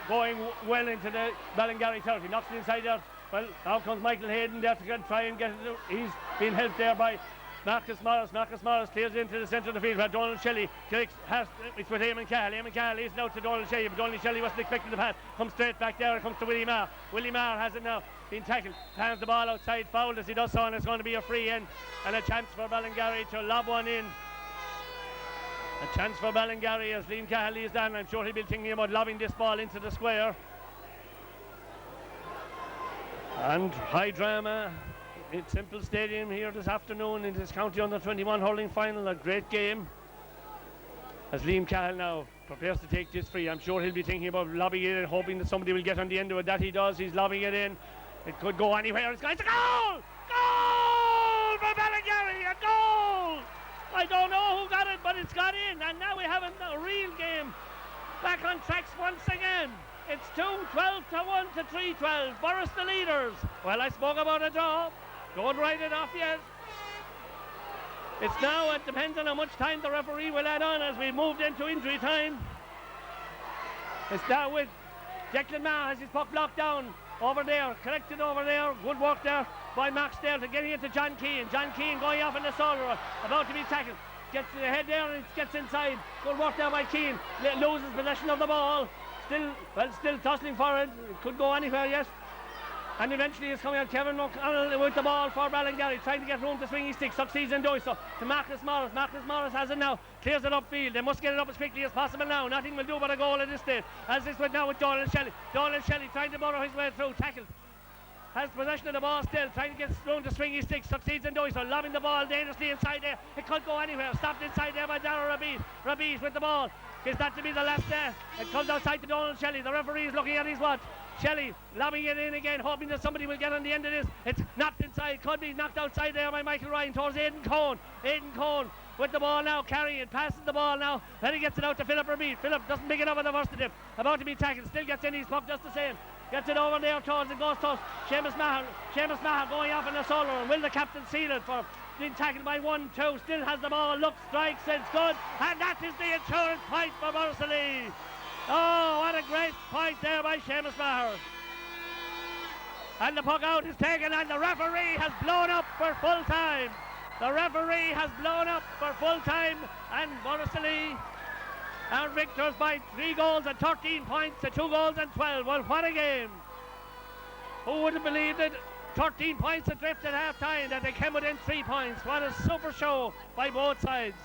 going well into the Ballingarry territory, knocks it inside there. Well, now comes Michael Hayden there to try and get it. He's been helped there by Marcus Morris. Marcus Morris clears into the centre of the field where Donald Shelley it's with Eamon Cahill. Eamon Cahill leaves it out to Donald Shelley, but Donald Shelley wasn't expecting the pass. Comes straight back there, it comes to Willie Maher. Willie Maher has it now, been tackled, hands the ball outside, fouled as he does so, and it's going to be a free in and a chance for Ballingarry to lob one in. A chance for Ballingarry as Liam Cahill leaves down. I'm sure he'll be thinking about lobbing this ball into the square. And high drama in Simple Stadium here this afternoon in this County Under-21 hurling final. A great game as Liam Cahill now prepares to take this free. I'm sure he'll be thinking about lobbing it and hoping that somebody will get on the end of it. That he does. He's lobbing it in. It could go anywhere. It's a goal! Goal for Ballingarry! A goal! I don't know who got it, but it's got in, and now we have a real game back on tracks once again. It's 2-12 to 1 to 3-12. Borris the leaders. Well, I spoke about a draw. Don't write it off yet. It's now, it depends on how much time the referee will add on as we moved into injury time. It's now with Declan Maher has his puck blocked down over there, corrected over there. Good work there by Max Dale to getting it to John Keane. John Keane going off in the shoulder, about to be tackled. Gets the head there and gets inside. Good work there by Keane. Loses possession of the ball. Still tussling for it. Could go anywhere, yes. And eventually is coming out Kevin McConnell with the ball for Ballingarry, trying to get room to swing his stick, succeeds in doing so. To Marcus Morris. Marcus Morris has it now, clears it upfield. They must get it up as quickly as possible now. Nothing will do but a goal at this stage. As this went now with Donald Shelley. Donald Shelley trying to burrow his way through, tackled. Has possession of the ball still, trying to get room to swing his stick, succeeds in doing so, lobbing the ball dangerously inside there. It could go anywhere, stopped inside there by Darragh Rabeez. Rabeez with the ball. Is that to be the last there? It comes outside to Donald Shelley. The referee is looking at his watch. Shelley lobbing it in again, hoping that somebody will get on the end of this. It's knocked inside, could be knocked outside there by Michael Ryan towards Aidan Cohn. Aidan Cohn with the ball now, carrying, passes the ball now. Then he gets it out to Philip Rabeez. Philip doesn't pick it up on the first attempt. About to be tackled, still gets in his puck just the same. Gets it over there towards the goes toss. Seamus Maher. Seamus Maher going off in the shoulder. And will the captain seal it for being tackled by 1-2? Still has the ball. Looks, strikes, it's good. And that is the insurance point for Borris-Ileigh. Oh, what a great point there by Seamus Maher. And the puck out is taken and the referee has blown up for full time. The referee has blown up for full time and Borris-Ileigh are victors by 3 goals and 13 points to 2 goals and 12. Well, what a game. Who would have believed it? 13 points adrift at half time that they came within 3 points. What a super show by both sides.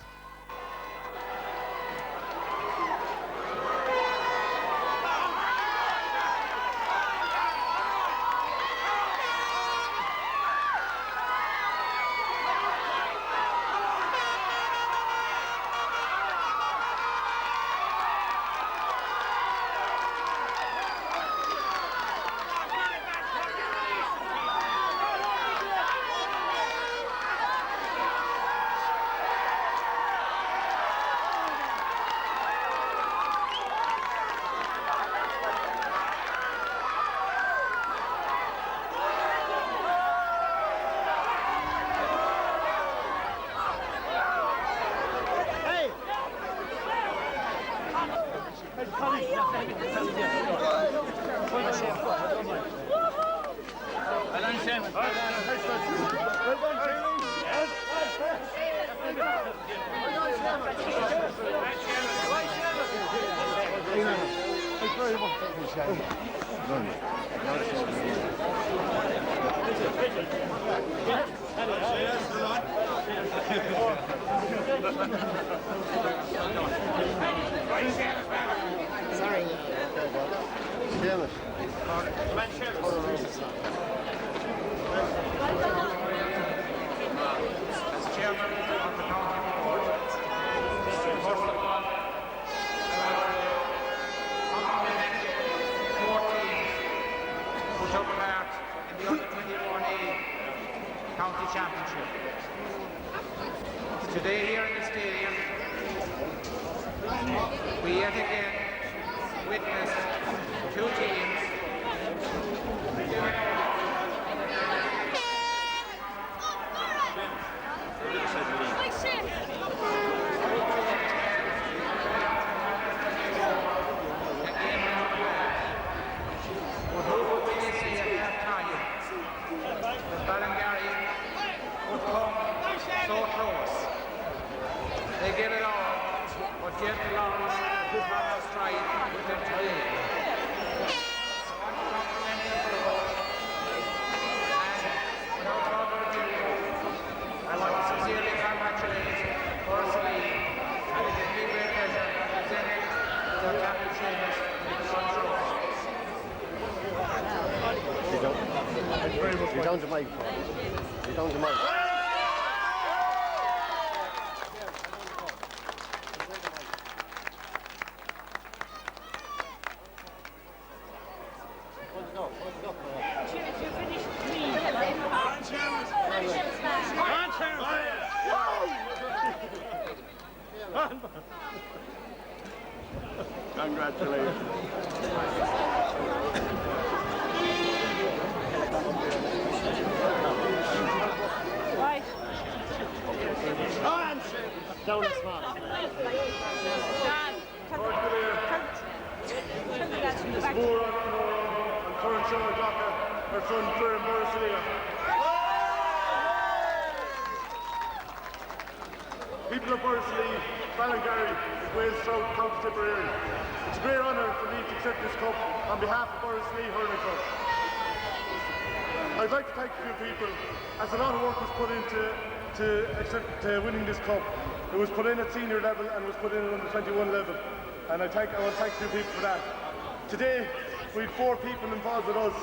Championship. Today here in the stadium, we yet again witnessed 2 teams Ballingarry would come so close. They gave it all, but yet the Lawrence have strike with them today. I want to compliment them for the goal. And without further ado, I want to sincerely congratulate Borris-Ileigh, and it gives me great pleasure presenting the captain Seamus with the Sun Trophy. You're down to Mike. You're down to Mike. Congratulations. Down a small. Moore and current Sean Docker, her son Claire Borris-Ileigh. People of Borris-Ileigh, Ballingarry, Wales South, County Tipperary. It's a great honour for me to accept this cup on behalf of Borris-Ileigh Hurling Club. I'd like to thank a few people, as a lot of work was put into winning this cup. It was put in at senior level and was put in at under 21 level, and I want to thank a few people for that. Today we had 4 people involved with us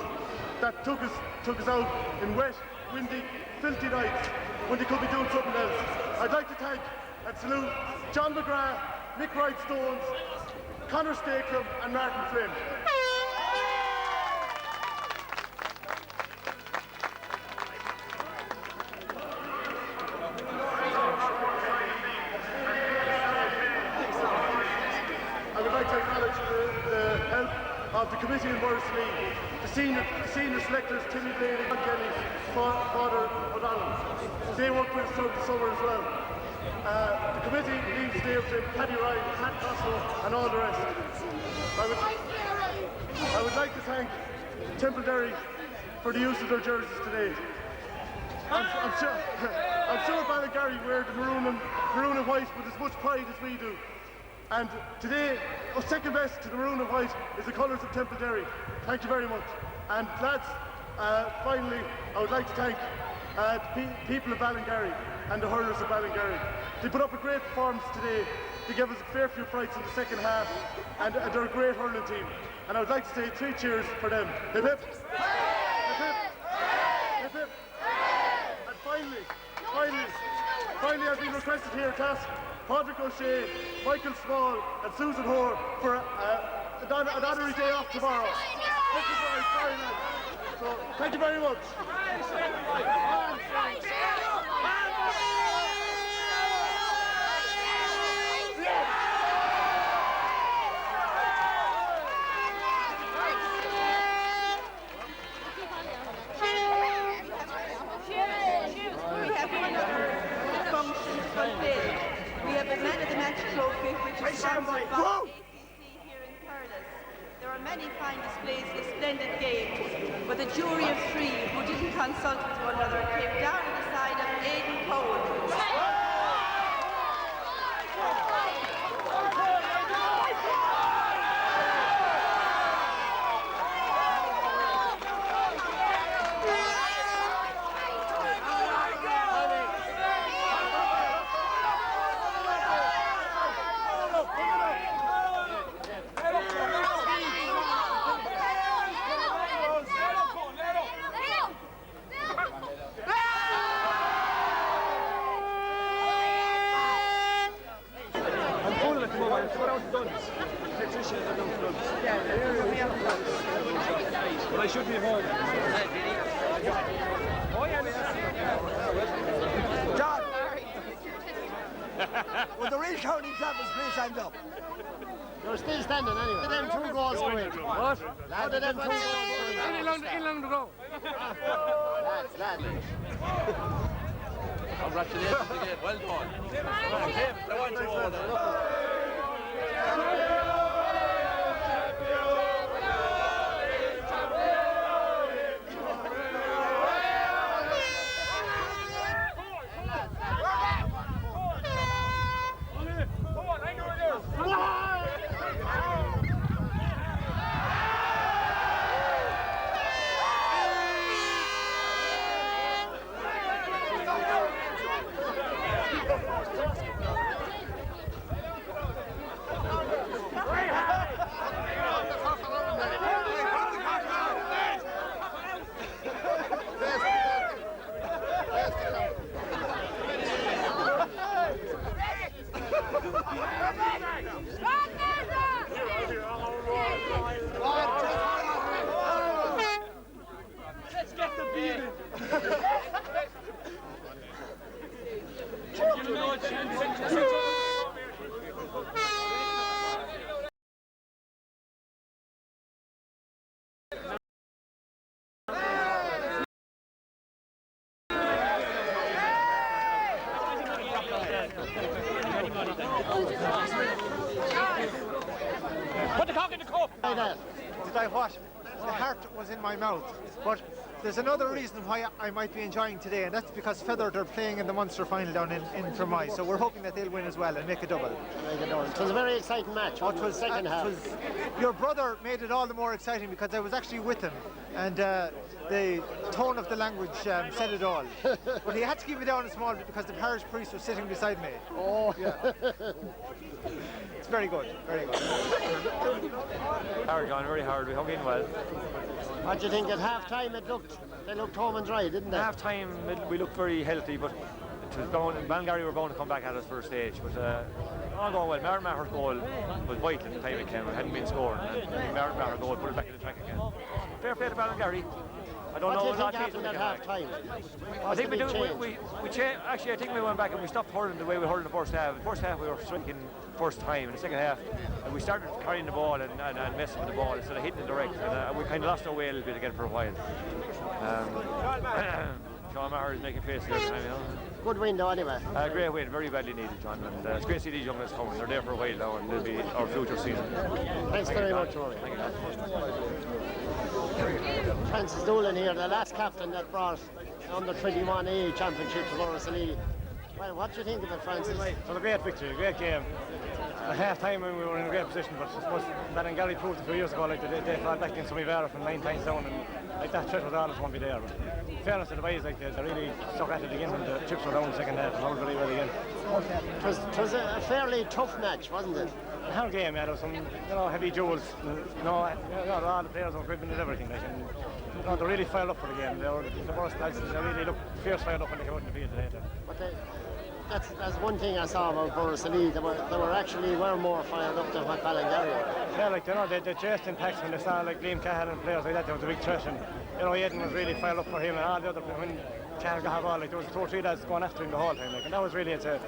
that took us out in wet, windy, filthy nights when they could be doing something else. I'd like to thank and salute John McGrath, Mick Wright-Stones, Conor Stakelum and Martin Flynn. I would like to acknowledge the help of the committee in Borris-Ileigh, the senior selectors Timmy Blade and Kelly, Father O'Donnell. They worked with us throughout the summer as well. The committee leads there to Paddy Ryan, Pat Costello and all the rest. I would like to thank Temple-Derry for the use of their jerseys today. I'm sure Ballingarry wear the maroon and white with as much pride as we do. And today, second best to the maroon and white is the colours of Temple-Derry. Thank you very much. And lads, finally, I would like to thank the people of Ballingarry and the hurlers of Ballingarry. They put up a great performance today. They gave us a fair few frights in the second half, and they're a great hurling team. And I would like to say 3 cheers for them. Hip hip! Hip hip! Hip hip! And finally, I've been requested here to ask Patrick O'Shea, Michael Small and Susan Hoare for an honorary day off tomorrow. So, thank you very much. We have a Man of the Match trophy, which is sponsored by ACC here in Thurles. There are many fine displays of splendid games, but a jury of 3 who didn't consult with one another came down on the side of Aidan Cole. Well, I should be home. John! Will the real counting champions please stand up? You're still standing anyway. Them 2 goals to win. What? How did them 2 goals to win? In the row. Lads. Congratulations again. Well done. I want you all. Let's get the beating. say that? Did I what? The heart was in my mouth. But there's another reason why I might be enjoying today, and that's because Feathered are playing in the Munster final down in Fermoy, so we're hoping that they'll win as well and make a double. It was a very exciting match. What was the second half? Your brother made it all the more exciting because I was actually with him, and the tone of the language said it all. But he had to keep me down a small bit because the parish priest was sitting beside me. Oh, yeah. It's very good, very good. Hard gone, very hard. We hung in well. What do you think at half time? They looked home and dry, didn't they? Half time we looked very healthy, but it was Ballingarry were going to come back at us first stage. But all going well. Martin Maher's goal was vital at the time it came. It hadn't been scored. Martin Maher's goal put it back in the track again. Fair play to Ballingarry. I don't know what do you think happened at half time? I think actually I think we went back and we stopped hurling the way we hurled in the first half. In the first half we were striking first time. In the second half we started carrying the ball and messing with the ball instead of hitting it direct, and we kind of lost our way a little bit again for a while. Sean Maher is making faces every time, you know. Good win though anyway. Great win, very badly needed, John, and it's great to see these young guys coming. They're there for a while now and they'll be our future season. Thanks very much, Rory. Thank you. Francis Doolan here, the last captain that brought under 21A championship to Borris-Ileigh. Well, what do you think of it, Francis? It was a great victory, a great game. At half time when we were in a great position, but I suppose Ballingarry proved a few years ago, like they fought back in Sumivara from 9 points down, and like that threat was always going to be there. But in fairness to the boys, like they really stuck at it again when the chips were down in the second half, and held very well again. It was a fairly tough match, wasn't it? A hard game, yeah. There was some, heavy jewels. All the players were equipment and everything. Like, and, they really fired up for the game. The Borris lads, they really looked fierce fired up when they came out in the field today. But that's one thing I saw about Borris-Ileigh. They were actually more fired up than what Ballingarry were. Yeah, like they chased in packs when they saw like Liam Cahill and players like that. There was a big threat, and Eden was really fired up for him, and all the other when Cahill got a ball, like there was 2 or 3 lads going after him the whole time. Like, and that was really the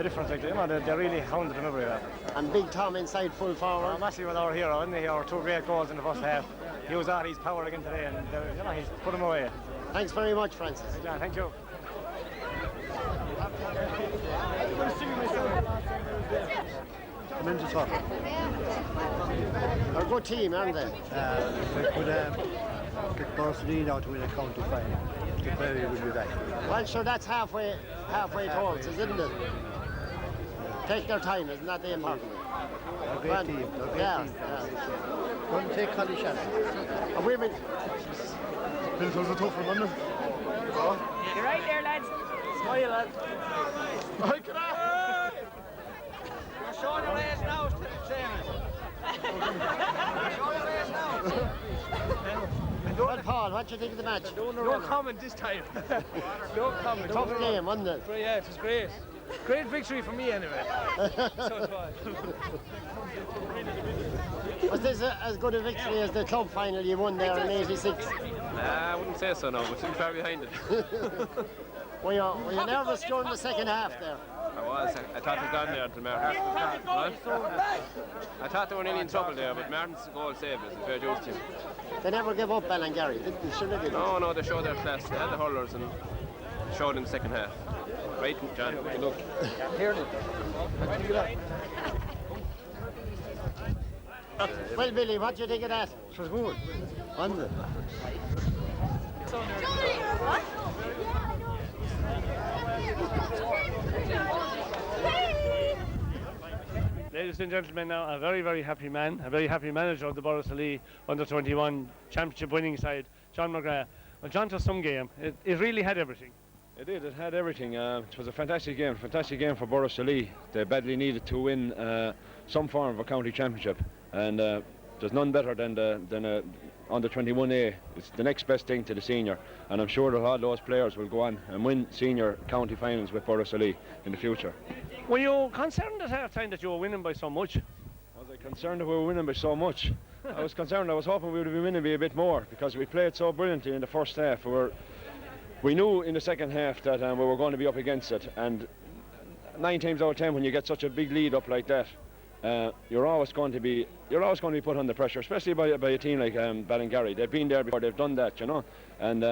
difference. Like they really hounded him everywhere. And Big Tom inside full forward. Massive with our hero, isn't he? Our 2 great goals in the first half. He was all his power again today, and he's put him away. Thanks very much, Francis. Yeah, thank you. They're a good team, aren't they? They could get Borris-Ileigh now to win a county final. The Prairie will be back. Well, sure, that's halfway towards, isn't it? Take their time, isn't that the important thing? They're a great team. Yeah. Don't take Collie Shannon. And women. It was a tough one, wasn't it? You're right there, lads. Smile, lads. You're showing your age now, Chairman. Show your age now. Well, Paul, what do you think of the match? No comment this time. No comment. Tough game, wasn't it? Yeah, it was great. Great victory for me anyway. Was this as good a victory as the club final you won there in '86? I wouldn't say so, no, but too far behind it. Were you nervous during the second half there? I was. I thought it was gone there until Martin. I thought they were nearly in trouble there, but Martin's goal saved us. Fair dues to him. They never gave up, Ballingarry, did they? Sure they did. No, they showed their class. They had the hurlers and showed in the second half. Right, John, good luck. Well, Billy, what do you think of that? It was good, wasn't it? Ladies and gentlemen, now a very, very happy man, a very happy manager of the Borris-Ileigh under-21 championship winning side, John McGrath. Well, John, to some game, it really had everything. It did, it had everything. It was a fantastic game for Borris-Ileigh. They badly needed to win some form of a county championship, and there's none better than under 21A. It's the next best thing to the senior, and I'm sure that all those players will go on and win senior county finals with Borris-Ileigh in the future. Were you concerned at half time that you were winning by so much? Was I concerned that we were winning by so much? I was concerned. I was hoping we would be winning by a bit more, because we played so brilliantly in the first half. We knew in the second half that we were going to be up against it, and 9 times out of 10 when you get such a big lead up like that, you're always going to be put under pressure, especially by a team like Ballingarry. They've been there before, they've done that, you know. And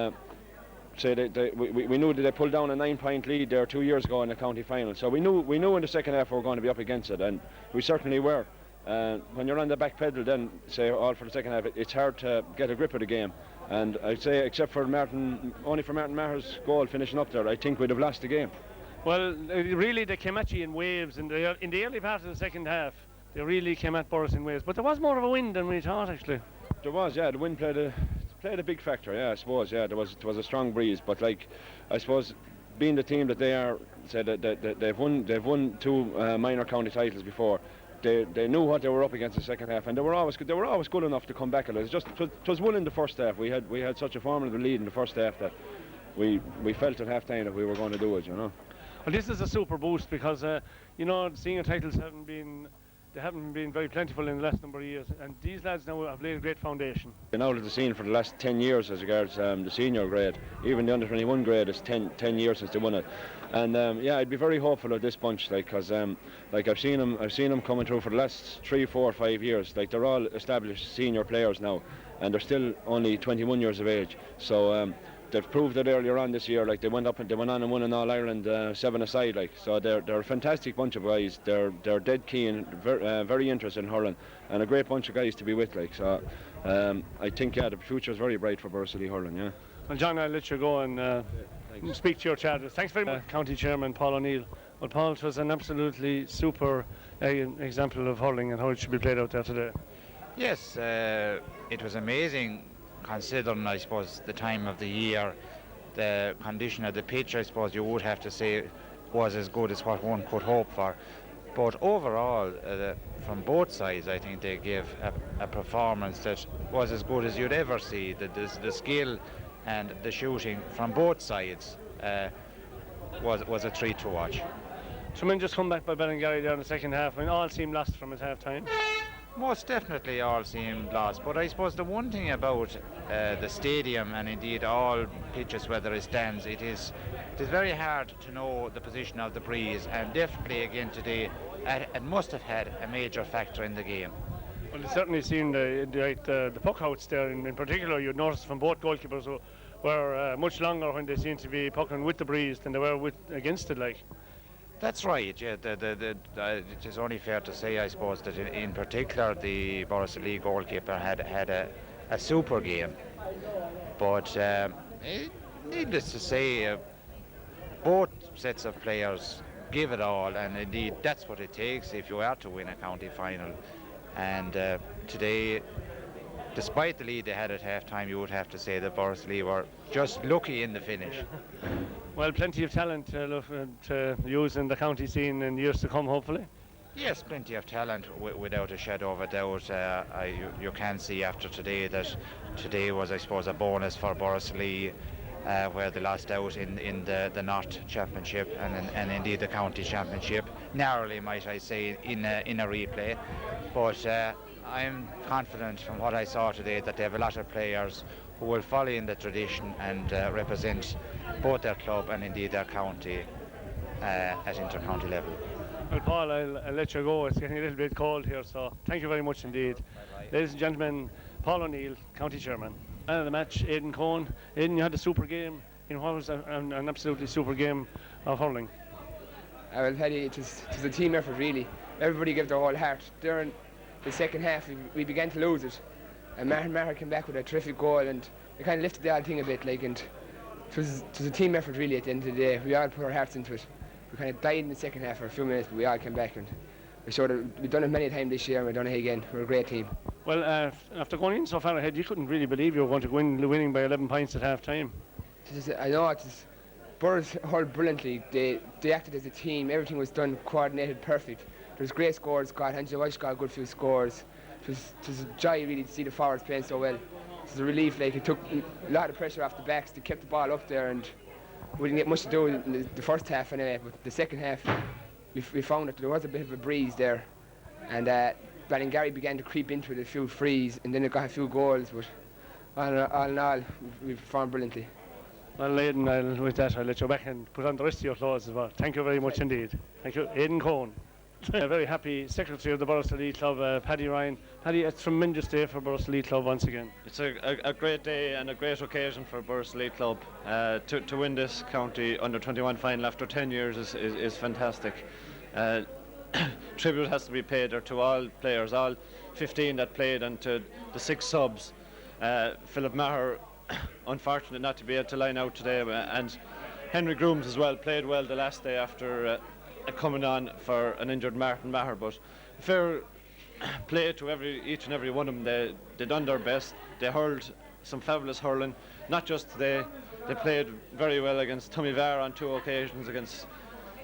we knew that they pulled down a 9-point lead there 2 years ago in the county final. So we knew in the second half we were going to be up against it, and we certainly were. when you're on the back pedal, then say all for the second half, it's hard to get a grip of the game. And I'd say, except for Martin Maher's goal finishing up there, I think we'd have lost the game. Well, really, they came at you in waves in the early part of the second half. They really came at Borris in waves, but there was more of a wind than we thought, actually. There was, yeah. The wind played a big factor, yeah. I suppose, yeah. There was a strong breeze, but like, I suppose, being the team that they are, said that they've won 2 minor county titles before. They knew what they were up against the second half, and they were always good enough to come back. It was one in the first half. We had such a formidable lead in the first half that we felt at half time that we were going to do it, you know. Well, this is a super boost because you know, senior titles haven't been very plentiful in the last number of years, and these lads now have laid a great foundation. Been out of the scene for the last 10 years as regards the senior grade. Even the under-21 grade is 10 years since they won it. And yeah, I'd be very hopeful of this bunch, like, because like I've seen them coming through for the last 3, 4, 5 years. Like, they're all established senior players now, and they're still only 21 years of age. So they've proved it earlier on this year. Like, they went on and won an All-Ireland 7-a-side. Like, so they're a fantastic bunch of guys. They're dead keen, very interested in hurling, and a great bunch of guys to be with. Like, so I think, yeah, the future is very bright for Borris-Ileigh hurling. Yeah. Well, John, I'll let you go and speak to your charters. Thanks very much, County Chairman Paul O'Neill. Well, Paul, it was an absolutely super example of hurling and how it should be played out there today. Yes, it was amazing, considering, I suppose, the time of the year, the condition of the pitch. I suppose you would have to say was as good as what one could hope for. But overall, from both sides, I think they gave a performance that was as good as you'd ever see. The skill and the shooting from both sides was a treat to watch. Tremendous comeback by Ballingarry there in the second half. I mean, all seemed lost from at half time. Most definitely all seemed lost, but I suppose the one thing about the stadium, and indeed all pitches, whether it stands, it is very hard to know the position of the breeze, and definitely again today it must have had a major factor in the game. Well, it certainly seemed the puck outs there in particular, you'd notice from both goalkeepers who were much longer when they seemed to be pucking with the breeze than they were against it, like. That's right, yeah. It is only fair to say, I suppose, that in particular the Borris-Ileigh goalkeeper had a super game. But needless to say, both sets of players give it all, and indeed that's what it takes if you are to win a county final. And today, despite the lead they had at half-time, you would have to say that Borris-Ileigh were just lucky in the finish. Well, plenty of talent to use in the county scene in years to come, hopefully. Yes, plenty of talent, without a shadow of a doubt. You can see after today that today was, I suppose, a bonus for Borris-Ileigh, where they lost out in the North Championship and indeed the County Championship, narrowly, might I say, in a replay. But I'm confident from what I saw today that they have a lot of players who will follow in the tradition and represent both their club and indeed their county at inter-county level. Well, Paul, I'll let you go. It's getting a little bit cold here, so thank you very much indeed. Bye-bye. Ladies and gentlemen, Paul O'Neill, County Chairman. Man of the match, Aidan Cohn. Aidan, you had a super game in what was an absolutely super game of hurling. I will tell you, it was a team effort, really. Everybody gave their whole heart. During the second half, we began to lose it. And Martin Maher came back with a terrific goal, and it kind of lifted the whole thing a bit, like, and it was a team effort, really, at the end of the day. We all put our hearts into it. We kind of died in the second half for a few minutes, but we all came back, and we showed that we've done it many times this year, and we've done it again. We're a great team. Well, after going in so far ahead, you couldn't really believe you were going to winning by 11 points at half-time. I know, Borris hurled brilliantly. They acted as a team. Everything was done coordinated, perfect. There was great scores got. Angela Walsh got a good few scores. It was a joy, really, to see the forwards playing so well. It was a relief. Like, it took a lot of pressure off the backs. They kept the ball up there, and we didn't get much to do in the first half anyway. But the second half, we found that there was a bit of a breeze there, and Ballingarry began to creep into it, a few frees, and then it got a few goals. But all in all, we performed brilliantly. Well, Aidan, with that, I'll let you back and put on the rest of your clothes as well. Thank you very much indeed. Thank you, Aidan Cohn. A very happy secretary of the Borris-Ileigh Club, Paddy Ryan. Paddy, a tremendous day for Borris-Ileigh Club once again. It's a great day and a great occasion for Borris-Ileigh Club. To win this county under-21 final after 10 years is fantastic. tribute has to be paid there to all players, all 15 that played, and to the 6 subs. Philip Maher, unfortunate not to be able to line out today, and Henry Grooms as well, played well the last day after coming on for an injured Martin Maher, but fair play to each and every one of them. They done their best. They hurled some fabulous hurling, not just today. They played very well against Tommyvar on 2 occasions, against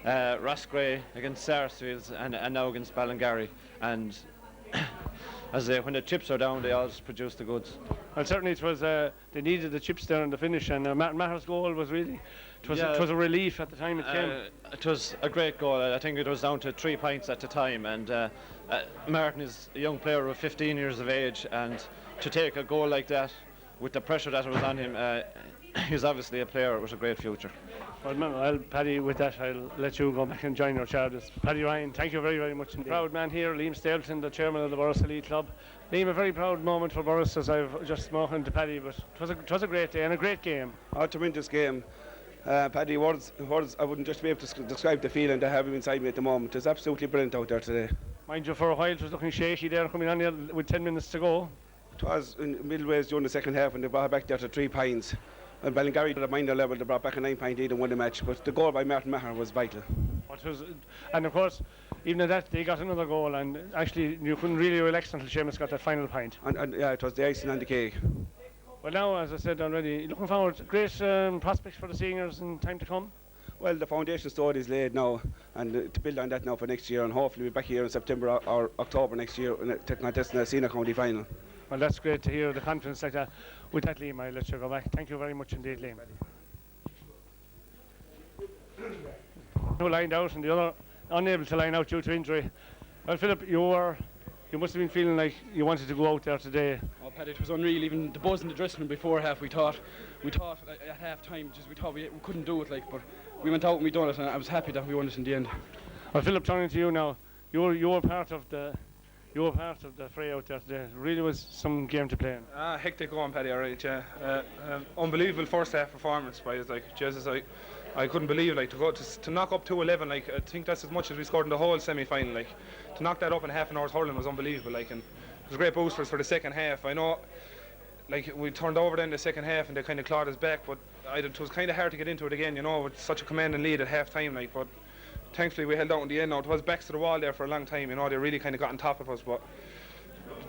Roscrea, against Sarsfields, and now against Ballingarry. And when the chips are down, they always produce the goods. Well, certainly it was. They needed the chips there in the finish, and Martin Maher's goal was really. It was a relief at the time it came. It was a great goal. I think it was down to 3 points at the time, and Martin is a young player of 15 years of age, and to take a goal like that with the pressure that was on him, he's obviously a player with a great future. Well, Paddy, with that, I'll let you go back and join your charges. Paddy Ryan, thank you very, very much indeed. Proud man here, Liam Stapleton, the chairman of the Borris-Ileigh club. Liam, a very proud moment for Borris, as I've just spoken to Paddy, but it was a great day and a great game. A tremendous game. Paddy, words, I wouldn't just be able to describe the feeling they have inside me at the moment. It's absolutely brilliant out there today. Mind you, for a while it was looking shaky there, coming on there with 10 minutes to go. It was in middleways during the second half when they brought it back there to 3 points. And Ballingarry at a minor level, they brought back a 9-point lead and won the match, but the goal by Martin Maher was vital. And of course, even at that, they got another goal, and actually you couldn't really relax until Seamus got that final point. And yeah, it was the icing on the cake. Well, now, as I said already, looking forward to great prospects for the seniors in time to come. Well, the foundation stone is laid now, and to build on that now for next year, and hopefully we'll be back here in September or October next year contesting a senior county final. Well, that's great to hear the confidence like that. With that, Liam, I'll let you go back. Thank you very much indeed, Liam. Who lined out and the other unable to line out due to injury. Well, Philip, you must have been feeling like you wanted to go out there today. Oh, Paddy, it was unreal. Even the buzz in the dressing room before half, we thought at half time, we thought we couldn't do it, but we went out and we done it, and I was happy that we won it in the end. Well, Philip, turning to you now, you were part of the fray out there today. It really was some game to play in. Hectic going, Paddy, alright, yeah. Unbelievable first half performance by us, Jesus, I couldn't believe, to knock up 2-11, I think that's as much as we scored in the whole semi-final, to knock that up in half an hour's hurling was unbelievable, and it was a great boost for us for the second half. I know, we turned over then the second half and they kind of clawed us back, but it was kind of hard to get into it again, with such a commanding lead at half time, but thankfully we held out in the end. Now it was backs to the wall there for a long time, they really kind of got on top of us, but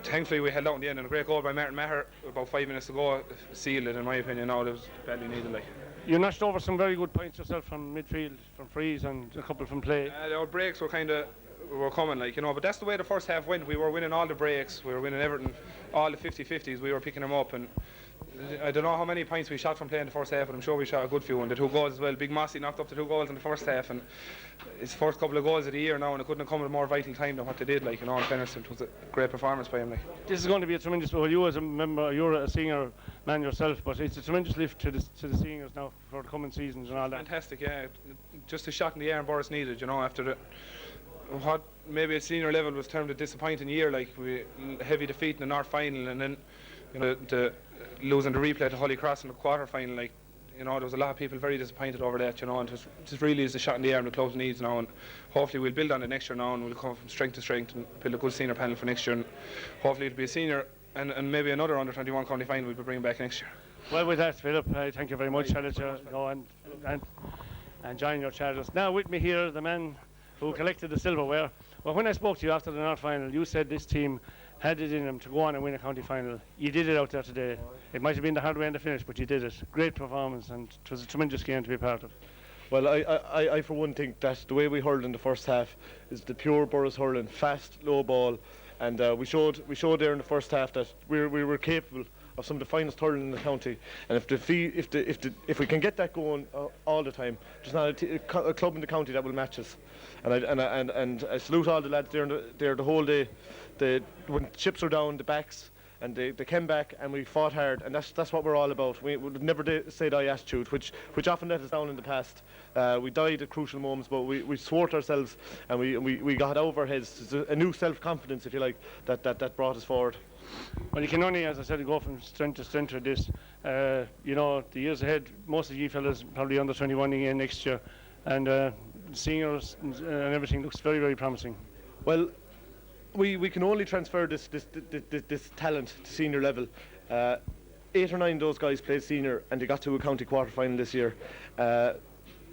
thankfully we held out in the end, and a great goal by Martin Maher about 5 minutes ago sealed it, in my opinion. It was badly needed. You notched over some very good points yourself from midfield, from frees and a couple from play. Our breaks were coming, but that's the way the first half went. We were winning all the breaks, we were winning everything, all the 50-50s, we were picking them up, and I don't know how many points we shot from playing the first half, but I'm sure we shot a good few, and the 2 goals as well. Big Mossy knocked up the 2 goals in the first half, and his first couple of goals of the year now, and it couldn't have come at a more vital time than what they did, in all fairness. It was a great performance by him. This is going to be a tremendous, well, you as a member, you're a senior man yourself, but it's a tremendous lift to the seniors now for the coming seasons and all that. Fantastic, yeah. Just a shot in the air and Borris needed, after what maybe at senior level was termed a disappointing year, we heavy defeat in the North final, and then the losing the replay to Holy Cross in the quarter final, there was a lot of people very disappointed over that, and it just really is a shot in the air and the club needs now, and hopefully we'll build on it next year now, and we'll come from strength to strength and build a good senior panel for next year, and hopefully it'll be a senior and maybe another under 21 county final we'll be bringing back next year. Well, with that, Philip, thank you very much. I'll let you go and join your charges. Now with me here, the man who collected the silverware. Well, when I spoke to you after the North final, you said this team had it in them to go on and win a county final. You did it out there today. It might have been the hard way in the finish, but you did it. Great performance, and it was a tremendous game to be part of. Well, I for one think that the way we hurled in the first half is the pure Borris hurling, fast, low ball, and we showed there in the first half that we were capable of some of the finest hurling in the county. And if we can get that going all the time, there's not a club in the county that will match us. And I salute all the lads there the whole day. When chips are down, the backs, and they came back and we fought hard, and that's what we're all about. We would never say die attitude, which often let us down in the past. We died at crucial moments, but we thwarted ourselves and we got over our heads. It's a new self-confidence, if you like, that brought us forward. Well, you can only, as I said, go from strength to strength with this. The years ahead, most of you fellas probably under 21 again next year, and seniors and everything looks very, very promising. Well, we can only transfer this talent to senior level. 8 or 9 of those guys played senior and they got to a county quarter-final this year.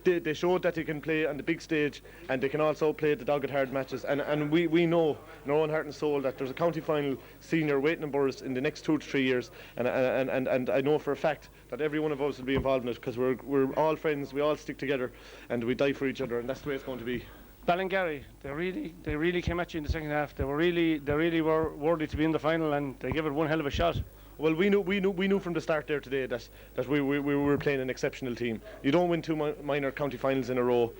They showed that they can play on the big stage and they can also play the dogged hard matches. And we know in our own heart and soul that there's a county final senior waiting in Borris in the next 2 to 3 years. And I know for a fact that every one of us will be involved in it because we're all friends, we all stick together and we die for each other, and that's the way it's going to be. Ballingarry, they really came at you in the second half. They really were worthy to be in the final, and they gave it one hell of a shot. Well, we knew from the start there today that we were playing an exceptional team. You don't win 2 minor county finals in a row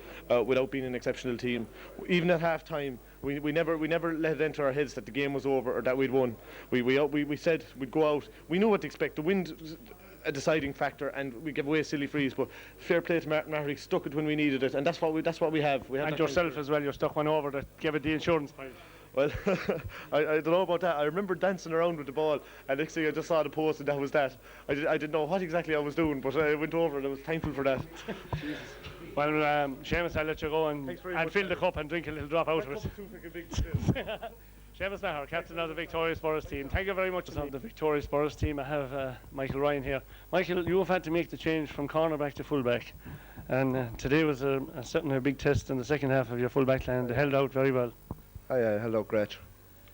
without being an exceptional team. Even at half time, we never let it enter our heads that the game was over or that we'd won. We said we'd go out. We knew what to expect. The wind a deciding factor, and we gave away silly frees. But fair play to Martin Maher, he stuck it when we needed it, and that's what we have. And yourself as well. You stuck one over that gave it the insurance pile. Well, I don't know about that. I remember dancing around with the ball, and next thing I just saw the post, and that was that. I didn't know what exactly I was doing, but I went over and I was thankful for that. Well, Seamus, I'll let you go and fill the cup and drink a little drop out of it. Seamus Maher, captain of the victorious Borris team. Thank you very much. On the victorious Borris team, I have Michael Ryan here. Michael, you have had to make the change from cornerback to fullback, and today was certainly a big test in the second half of your fullback line. They held out very well. I held out great,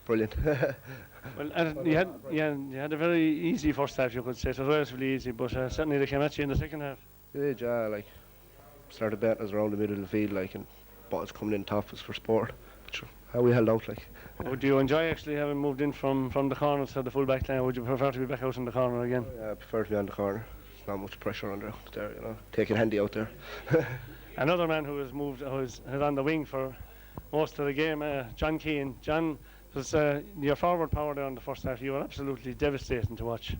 brilliant. Well, and you had a very easy first half, you could say. It was relatively easy, but certainly they came at you in the second half. Yeah, like started betting us around the middle of the field, like, and balls coming in top us for sport. How we held out, like. Would you enjoy actually having moved in from the corner to the full back line, or would you prefer to be back out in the corner again? Yeah, I prefer to be on the corner. There's not much pressure on there, you know. Take it handy out there. Another man who was on the wing for most of the game, John Keane. John, was your forward power there in the first half. You were absolutely devastating to watch.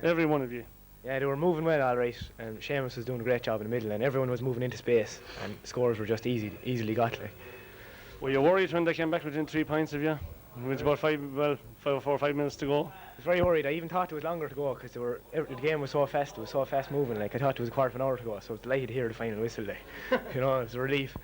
Every one of you. Yeah, they were moving well, all right. And Seamus was doing a great job in the middle, and everyone was moving into space, and scores were just easily got. Like. Were you worried when they came back within 3 points of you? With about 4 or 5 minutes to go? I was very worried. I even thought it was longer to go because the game was so fast. It was so fast moving. Like I thought it was a quarter of an hour to go. So I was delighted to hear the final whistle. Like, you know, it was a relief.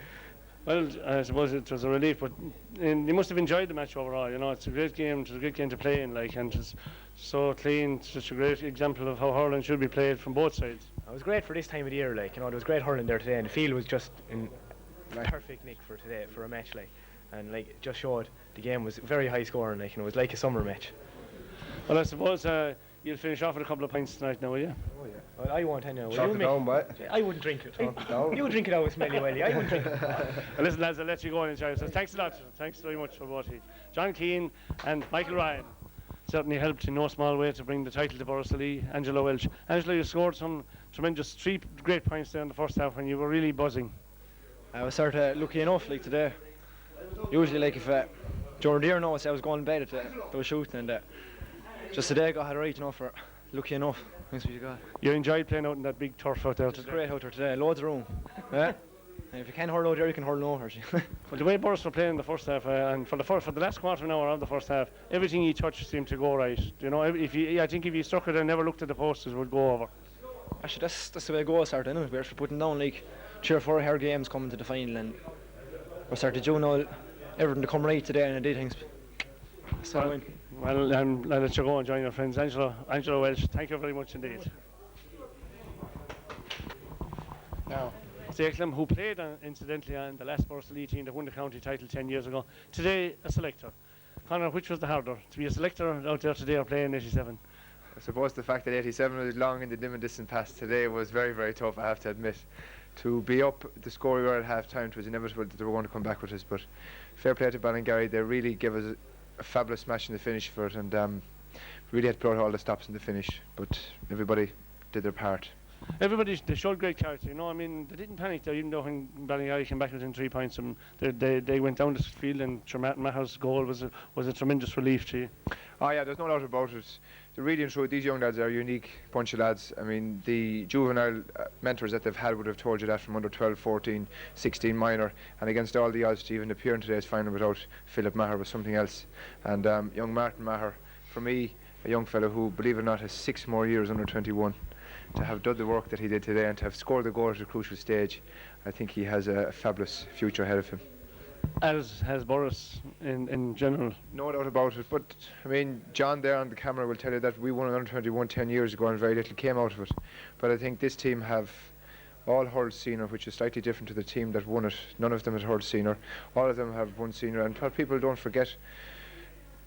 Well, I suppose it was a relief, but you must have enjoyed the match overall. You know, it's a great game. It's a great game to play in, like, and it's so clean. It's such a great example of how hurling should be played from both sides. It was great for this time of the year. Like, you know, there was great hurling there today, and the field was just in perfect nick for today for a match. Like. And like it just showed the game was very high scoring, like, and it was like a summer match. Well, I suppose you'll finish off with a couple of pints tonight now, will you? Oh yeah. Well, I won't anyway. Chalk it down, boy. I wouldn't drink it. You drink it out with Smelly Welly. I wouldn't drink it. Well, listen, lads, I'll let you go and enjoy it. So thanks a lot. Thanks very much for both of you. John Keane and Michael Ryan certainly helped in no small way to bring the title to Borris-Ileigh. Angela Welch. Angela, you scored some tremendous 3 great points there in the first half when you were really buzzing. I was sort of lucky enough, like today. Usually, like if during the year, no, I was going to bed at they were shooting, and just today I got it right, you know, for lucky enough. Thanks be to God. You enjoyed playing out in that big turf out there today? It was great out there today, loads of room. Yeah. And if you can't hurl out there, you can hurl nowhere. Well, the way Borris were playing in the first half, and for the last quarter of an hour of the first half, everything he touched seemed to go right. You know, I think if he struck it and never looked at the posts, it would go over. Actually, that's the way it goes, starting. We're putting down like 3 or 4 hard games coming to the final, and we started doing everything to come right today, and I did things. Well, I'll let you go and join your friends. Angela Welch, thank you very much indeed. Now, Stacklem, who played incidentally on the last Borris-Ileigh team that won the county title 10 years ago, today a selector. Conor, which was the harder, to be a selector out there today or playing 87? I suppose the fact that 87 was long in the dim and distant past today was very, very tough, I have to admit. To be up the score we were at half time, it was inevitable that they were going to come back with us, but fair play to Ballingarry. They really gave us a fabulous match in the finish for it, and really had to put out all the stops in the finish, but everybody did their part. They showed great character, you know. I mean, they didn't panic there, even though when Ballingarry came back within 3 points. They went down the field, and Martin Maher's goal was a tremendous relief to you. Oh yeah, there's no doubt about it. They really showed these young lads are a unique bunch of lads. I mean, the juvenile mentors that they've had would have told you that from under 12, 14, 16 minor, and against all the odds to even appear in today's final without Philip Maher was something else. And young Martin Maher, for me, a young fellow who, believe it or not, has 6 more years under 21. To have done the work that he did today and to have scored the goal at a crucial stage, I think he has a fabulous future ahead of him. as has Borris in general. No doubt about it, but I mean, John there on the camera will tell you that we won under 21 10 years ago and very little came out of it. But I think this team have all hurled senior, which is slightly different to the team that won it. None of them had hurled senior. All of them have won senior, and what people don't forget,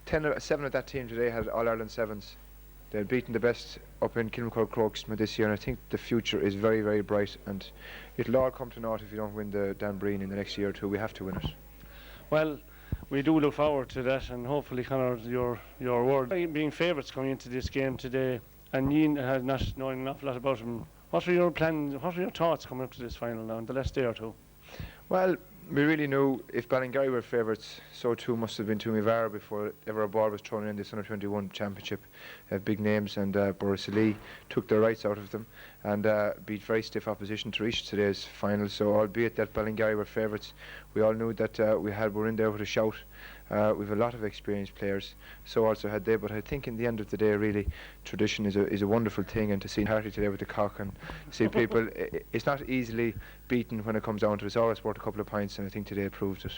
7 of that team today had All-Ireland 7s. They had beaten the best up in Kilmacud Crokesman this year, and I think the future is very, very bright, and it'll all come to naught if you don't win the Dan Breen in the next year or two. We have to win it. Well, we do look forward to that, and hopefully, Conor, your word being favourites coming into this game today, and Ian has not knowing an awful lot about them. What are your plans? What are your thoughts coming up to this final now in the last day or two? Well, we really knew if Ballingarry were favourites, so too must have been Tumivara before ever a ball was thrown in this under-21 championship. Big names, and Borris-Ileigh took their rights out of them and beat very stiff opposition to reach today's final. So albeit that Ballingarry were favourites, we all knew that we're in there with a shout. We've a lot of experienced players, so also had they. But I think in the end of the day, really, tradition is a wonderful thing, and to see Harty today with the cock and see people, it's not easily beaten when it comes down to it. It's always worth a couple of points, and I think today proved it.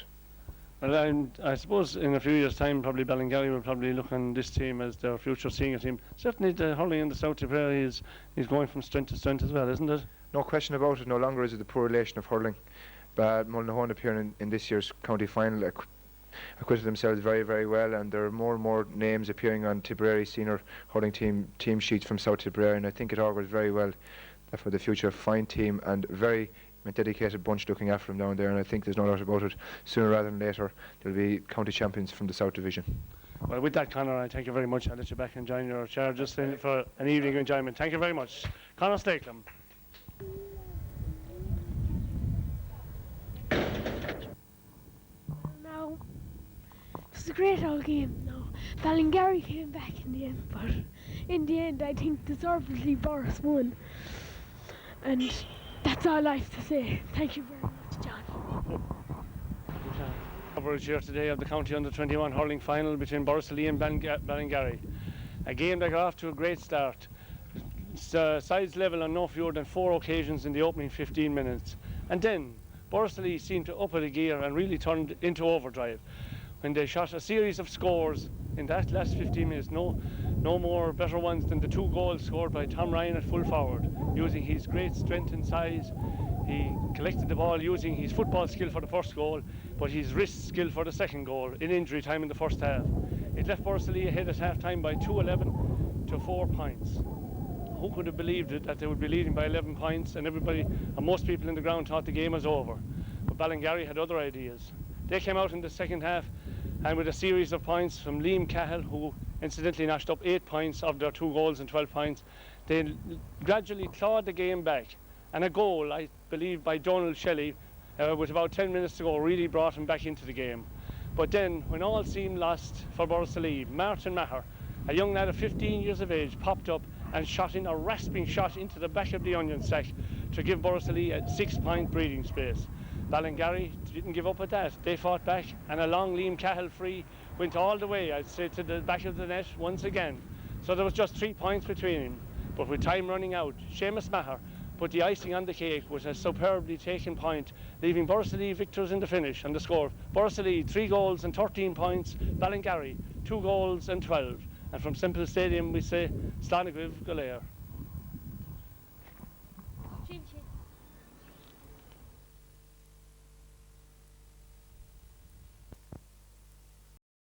Well, I suppose in a few years' time, probably Ballingarry will probably look on this team as their future senior team. Certainly, the hurling in the South Tipperary is going from strength to strength as well, isn't it? No question about it. No longer is it the poor relation of hurling. But Mullinahone appearing in this year's county final acquitted themselves very, very well, and there are more and more names appearing on Tipperary senior hurling team sheets from South Tipperary, and I think it augurs very well for the future. Fine team and very dedicated bunch looking after them down there, and I think there's no doubt about it. Sooner rather than later, they'll be county champions from the South Division. Well, with that, Conor, I thank you very much. I'll let you back and join your chair just for an evening enjoyment. Thank you very much. Conor Stakelum. No, it was a great old game. No, Ballingarry came back in the end, but in the end, I think deservedly Borris won. And that's all I have to say. Thank you very much, John. Coverage here today of the County Under-21 hurling final between Borris-Ileigh and Ballingarry. A game that got off to a great start. Sides level on no fewer than 4 occasions in the opening 15 minutes. And then Borris-Ileigh seemed to up it a gear and really turned into overdrive when they shot a series of scores in that last 15 minutes. No more better ones than the 2 goals scored by Tom Ryan at full forward, using his great strength and size. He collected the ball using his football skill for the first goal, but his wrist skill for the second goal in injury time in the first half. It left Borris-Ileigh ahead at half time by 2-11 to 4 points. Who could have believed it, that they would be leading by 11 points, and everybody and most people in the ground thought the game was over. But Ballingarry had other ideas. They came out in the second half and with a series of points from Liam Cahill, who incidentally notched up 8 points of their 2 goals and 12 points. They gradually clawed the game back, and a goal, I believe, by Donald Shelley with about 10 minutes to go really brought him back into the game. But then, when all seemed lost for Borris-Ileigh, Martin Maher, a young lad of 15 years of age, popped up and shot in a rasping shot into the back of the onion sack to give Borris-Ileigh a 6-point breathing space. Ballingarry didn't give up at that. They fought back, and a long Liam Cahill free went all the way, I'd say, to the back of the net once again. So there was just 3 points between him. But with time running out, Seamus Maher put the icing on the cake with a superbly taken point, leaving Borris-Ileigh victors in the finish. And the score, Borris-Ileigh 3 goals and 13 points, Ballingarry 2 goals and 12. And from Semple Stadium we say, Slánagh Gael.